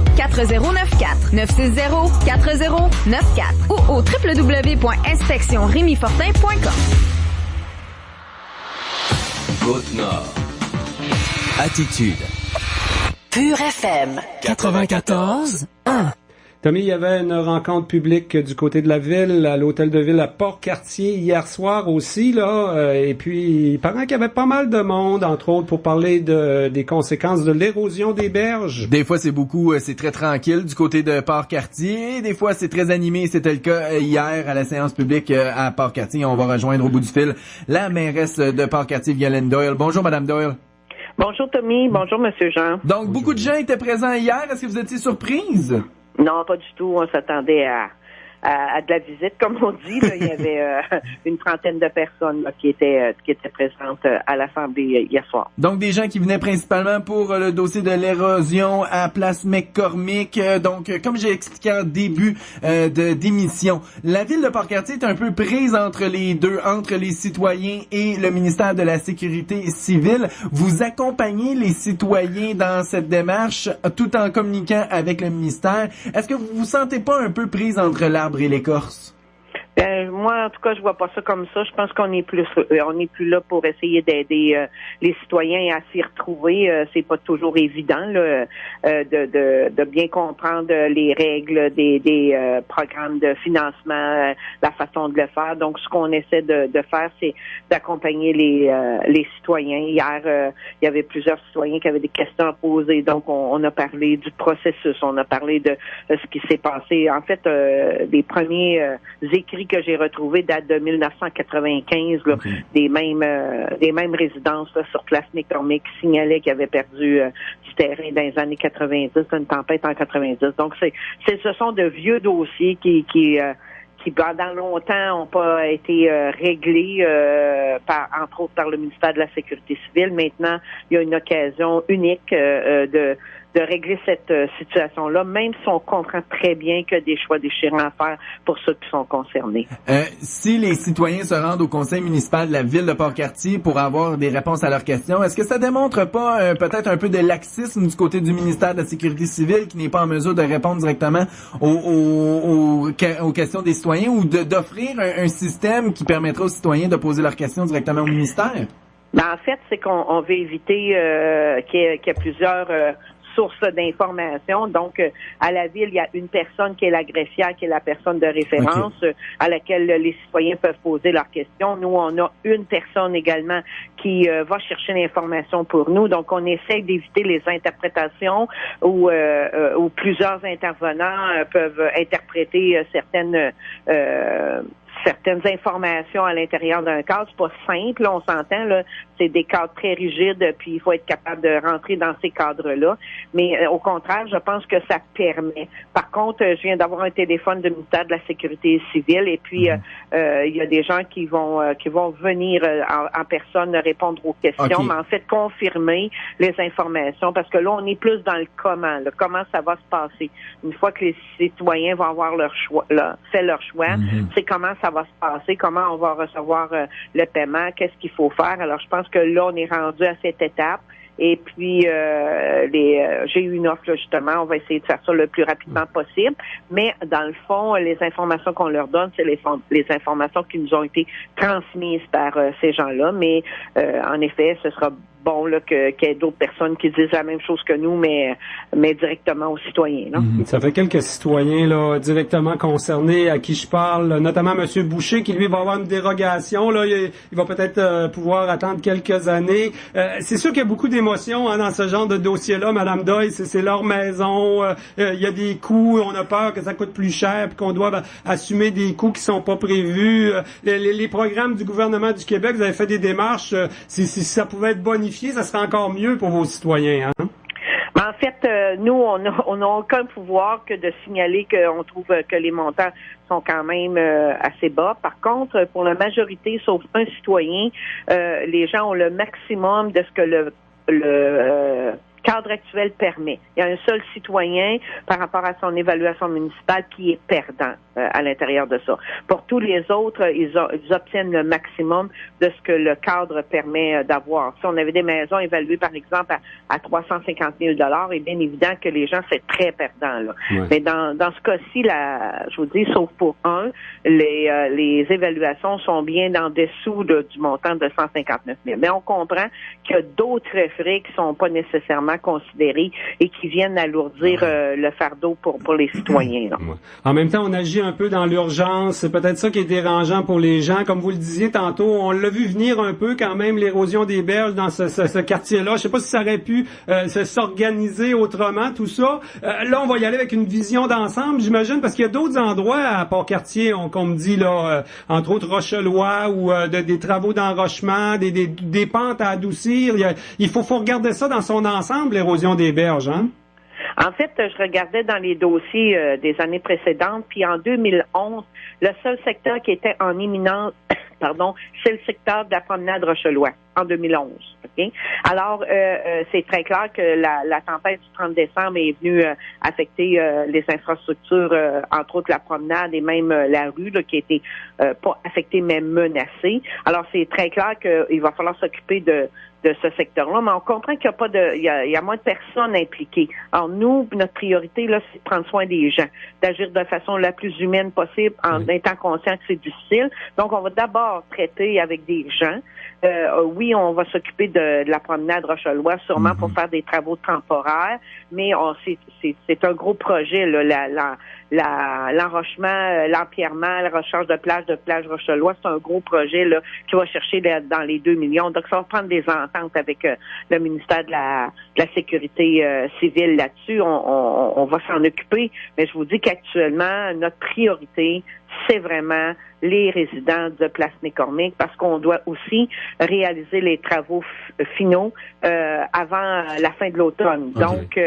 960-4094 ou au www.inspectionrémifortin.com. Côte-Nord. Attitude. Pure FM 94.1. Tommy, il y avait une rencontre publique du côté de la ville, à l'hôtel de ville à Port-Cartier hier soir aussi, là, et puis il paraît qu'il y avait pas mal de monde, entre autres, pour parler des conséquences de l'érosion des berges. Des fois, c'est très tranquille du côté de Port-Cartier, des fois, c'est très animé, c'était le cas hier à la séance publique à Port-Cartier. On va rejoindre au bout du fil la mairesse de Port-Cartier, Violaine Doyle. Bonjour, Madame Doyle. Bonjour, Tommy. Bonjour, Monsieur Jean. Donc, beaucoup de gens étaient présents hier. Est-ce que vous étiez surprise? Non, pas du tout. On s'attendait à de la visite, comme on dit. Là. Il y avait une trentaine de personnes là, qui étaient présentes à l'Assemblée hier soir. Donc, des gens qui venaient principalement pour le dossier de l'érosion à Place McCormick. Donc, comme j'ai expliqué en début d'émission, la ville de Port-Cartier est un peu prise entre les deux, entre les citoyens et le ministère de la Sécurité civile. Vous accompagnez les citoyens dans cette démarche tout en communiquant avec le ministère. Est-ce que vous vous sentez pas un peu prise entre l'arbre et l'écorce? Moi, en tout cas, je vois pas ça comme ça. Je pense qu'on est plus là pour essayer d'aider les citoyens à s'y retrouver. C'est pas toujours évident là, de bien comprendre les règles des programmes de financement, la façon de le faire. Donc, ce qu'on essaie de faire, c'est d'accompagner les citoyens. Hier, il y avait plusieurs citoyens qui avaient des questions à poser. Donc, on a parlé du processus, on a parlé de ce qui s'est passé. En fait, les premiers écrits que j'ai retrouvés datent de 1995, là, des mêmes résidences là, sur place McCormick qui signalaient qu'ils avaient perdu du terrain dans les années 90, une tempête en 90. Donc, ce sont de vieux dossiers qui pendant longtemps n'ont pas été réglés, entre autres par le ministère de la Sécurité civile. Maintenant, il y a une occasion unique de régler cette situation-là, même si on comprend très bien qu'il y a des choix déchirants à faire pour ceux qui sont concernés. Si les citoyens se rendent au conseil municipal de la ville de Port-Cartier pour avoir des réponses à leurs questions, est-ce que ça démontre pas peut-être un peu de laxisme du côté du ministère de la Sécurité civile qui n'est pas en mesure de répondre directement aux questions des citoyens ou d'offrir un système qui permettra aux citoyens de poser leurs questions directement au ministère? Ben, en fait, c'est qu'on veut éviter qu'il y ait plusieurs sources d'informations. Donc, à la ville, il y a une personne qui est la greffière, qui est la personne de référence, à laquelle les citoyens peuvent poser leurs questions. Nous, on a une personne également qui va chercher l'information pour nous. Donc, on essaie d'éviter les interprétations où plusieurs intervenants peuvent interpréter certaines informations à l'intérieur d'un cadre. C'est pas simple, là, on s'entend, là. C'est des cadres très rigides, puis il faut être capable de rentrer dans ces cadres-là. Mais au contraire, je pense que ça permet. Par contre, je viens d'avoir un téléphone du ministère de la Sécurité civile, et puis il y a des gens qui vont venir en personne répondre aux questions, mais en fait confirmer les informations, parce que là, on est plus dans le comment, là, comment ça va se passer. Une fois que les citoyens vont avoir leur choix, fait leur choix, c'est comment ça va se passer, comment on va recevoir le paiement, qu'est-ce qu'il faut faire. Alors, je pense que là, on est rendu à cette étape. Et puis, j'ai eu une offre, là, justement. On va essayer de faire ça le plus rapidement possible. Mais, dans le fond, les informations qu'on leur donne, c'est les informations qui nous ont été transmises par ces gens-là. Mais, en effet, ce sera bon là qu'il y ait d'autres personnes qui disent la même chose que nous, mais directement aux citoyens. Là. Ça fait quelques citoyens là directement concernés à qui je parle, notamment M. Boucher, qui lui va avoir une dérogation. Là, il va peut-être pouvoir attendre quelques années. C'est sûr qu'il y a beaucoup d'émotions dans ce genre de dossier-là, Madame Doyle. C'est leur maison. Il y a des coûts. On a peur que ça coûte plus cher, puis qu'on doit assumer des coûts qui sont pas prévus. Les programmes du gouvernement du Québec, vous avez fait des démarches. Si ça pouvait être bonifié, ça serait encore mieux pour vos citoyens, hein? En fait, nous, on n'a aucun pouvoir que de signaler qu'on trouve que les montants sont quand même assez bas. Par contre, pour la majorité, sauf un citoyen, les gens ont le maximum de ce que le cadre actuel permet. Il y a un seul citoyen par rapport à son évaluation municipale qui est perdant à l'intérieur de ça. Pour tous les autres, ils obtiennent le maximum de ce que le cadre permet d'avoir. Si on avait des maisons évaluées, par exemple, à 350 000 $, et bien évident que les gens, c'est très perdant, là. Ouais. Mais dans ce cas-ci, je vous dis, sauf pour un, les évaluations sont bien en dessous du montant de 159 000. Mais on comprend qu'il y a d'autres frais qui sont pas nécessairement considérés et qui viennent alourdir le fardeau pour les citoyens. Là. Ouais. En même temps, on agit un peu dans l'urgence. C'est peut-être ça qui est dérangeant pour les gens. Comme vous le disiez tantôt, on l'a vu venir un peu quand même, l'érosion des berges dans ce quartier-là. Je sais pas si ça aurait pu s'organiser autrement, tout ça. Là, on va y aller avec une vision d'ensemble, j'imagine, parce qu'il y a d'autres endroits à Port-Cartier, qu'on me dit, là, entre autres Rochelois, ou des travaux d'enrochement, des pentes à adoucir. Il faut regarder ça dans son ensemble, l'érosion des berges, hein? En fait, je regardais dans les dossiers des années précédentes, puis en 2011, le seul secteur qui était en imminence, c'est le secteur de la promenade Rochelois, en 2011. Okay? Alors, c'est très clair que la tempête du 30 décembre est venue affecter les infrastructures, entre autres la promenade et même la rue, là, qui a été pas affectée, mais menacée. Alors, c'est très clair qu'il va falloir s'occuper de ce secteur-là, mais on comprend qu'il y a moins de personnes impliquées. Alors nous, notre priorité là, c'est de prendre soin des gens, d'agir de façon la plus humaine possible en étant conscient que c'est difficile. Donc on va d'abord traiter avec des gens. Oui, on va s'occuper de la promenade Rochelois, sûrement pour faire des travaux temporaires, mais c'est un gros projet, là, l'enrochement, l'empierrement, la recharge de plage Rochelois, c'est un gros projet là qui va chercher dans les 2 millions. Donc ça va prendre des ententes avec le ministère de la Sécurité civile là-dessus. On va s'en occuper, mais je vous dis qu'actuellement, notre priorité, c'est vraiment les résidents de Place McCormick parce qu'on doit aussi réaliser les travaux finaux avant la fin de l'automne. Okay. Donc,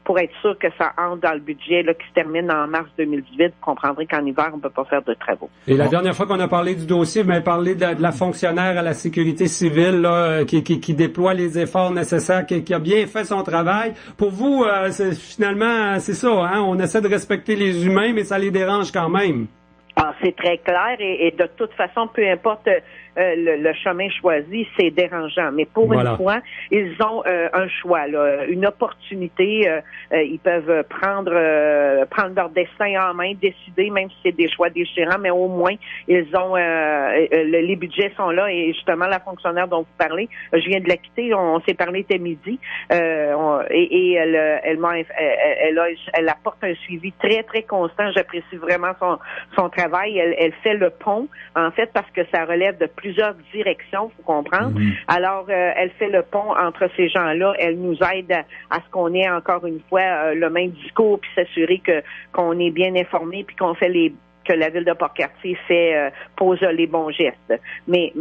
pour être sûr que ça entre dans le budget là, qui se termine en mars 2018, vous comprendrez qu'en hiver, on ne peut pas faire de travaux. Et la dernière fois qu'on a parlé du dossier, vous m'avez parlé de la fonctionnaire à la sécurité civile là, qui déploie les efforts nécessaires, qui a bien fait son travail. Pour vous, finalement, c'est ça, hein? On essaie de respecter les humains, mais ça les dérange quand même. Ah, c'est très clair et de toute façon, peu importe le chemin choisi, c'est dérangeant. Mais pour une fois, ils ont un choix, là, une opportunité. Ils peuvent prendre leur destin en main, décider, même si c'est des choix déchirants, mais au moins ils ont les budgets sont là et justement la fonctionnaire dont vous parlez, je viens de la quitter. On s'est parlé cet midi et elle apporte un suivi très très constant. J'apprécie vraiment son travail. Elle fait le pont, en fait, parce que ça relève de plusieurs directions, faut comprendre. Alors, elle fait le pont entre ces gens-là. Elle nous aide à ce qu'on ait encore une fois le même discours, puis s'assurer qu'on est bien informé, puis qu'on fait que la ville de Port-Cartier pose les bons gestes. Mais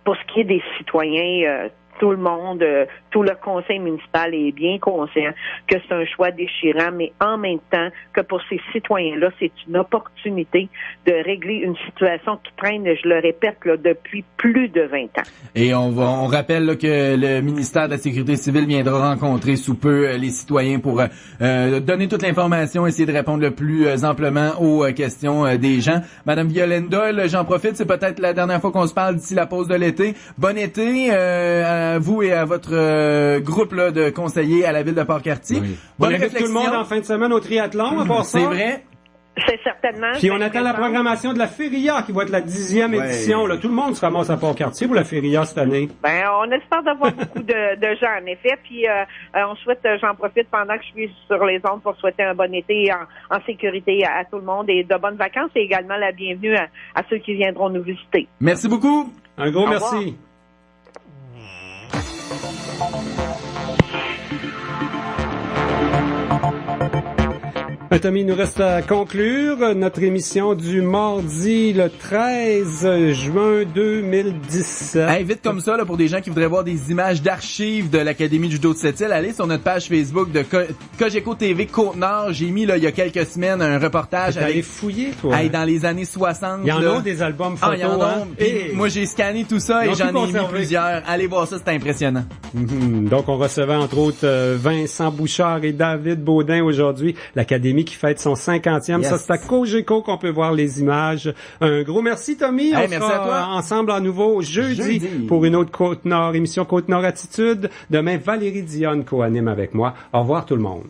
pour ce qui est des citoyens, tout le monde, tout le conseil municipal est bien conscient que c'est un choix déchirant, mais en même temps que pour ces citoyens-là, c'est une opportunité de régler une situation qui traîne, je le répète, là, depuis plus de 20 ans. Et on rappelle là, que le ministère de la Sécurité civile viendra rencontrer sous peu les citoyens pour donner toute l'information, essayer de répondre le plus amplement aux questions des gens. Madame Violaine Doyle, j'en profite, c'est peut-être la dernière fois qu'on se parle d'ici la pause de l'été. Bon été à vous et à votre groupe là, de conseillers à la ville de Port-Cartier. Oui. Bonne réflexion. Tout le monde en fin de semaine au triathlon, à part ça. C'est vrai. C'est certainement. Puis on attend la programmation de la Feria qui va être la 10e édition. Là. Tout le monde se ramasse à Port-Cartier pour la Feria cette année. Ben, on espère d'avoir beaucoup de gens, en effet. Puis on souhaite, j'en profite pendant que je suis sur les ondes pour souhaiter un bon été en sécurité à tout le monde et de bonnes vacances et également la bienvenue à ceux qui viendront nous visiter. Merci beaucoup. Un gros merci. Tommy, il nous reste à conclure notre émission du mardi le 13 juin 2017. Hey, vite comme ça, là, pour des gens qui voudraient voir des images d'archives de l'Académie de judo de Sept-Îles, allez sur notre page Facebook de Cogeco TV Côte-Nord. J'ai mis là il y a quelques semaines un reportage avec... T'allais fouiller, toi? Hey, dans les années 60. Il y en a des albums photos. Il y en a. Moi, j'ai scanné tout ça et j'en ai mis plusieurs. Allez voir ça, c'est impressionnant. Donc, on recevait entre autres Vincent Bouchard et David Baudin aujourd'hui. L'Académie qui fête son 50e. Yes. Ça, c'est à Cogeco qu'on peut voir les images. Un gros merci, Tommy. Hey, on merci sera à toi. ensemble à nouveau jeudi pour une autre Côte-Nord, émission Côte-Nord Attitude. Demain, Valérie Dionne co-anime avec moi. Au revoir tout le monde.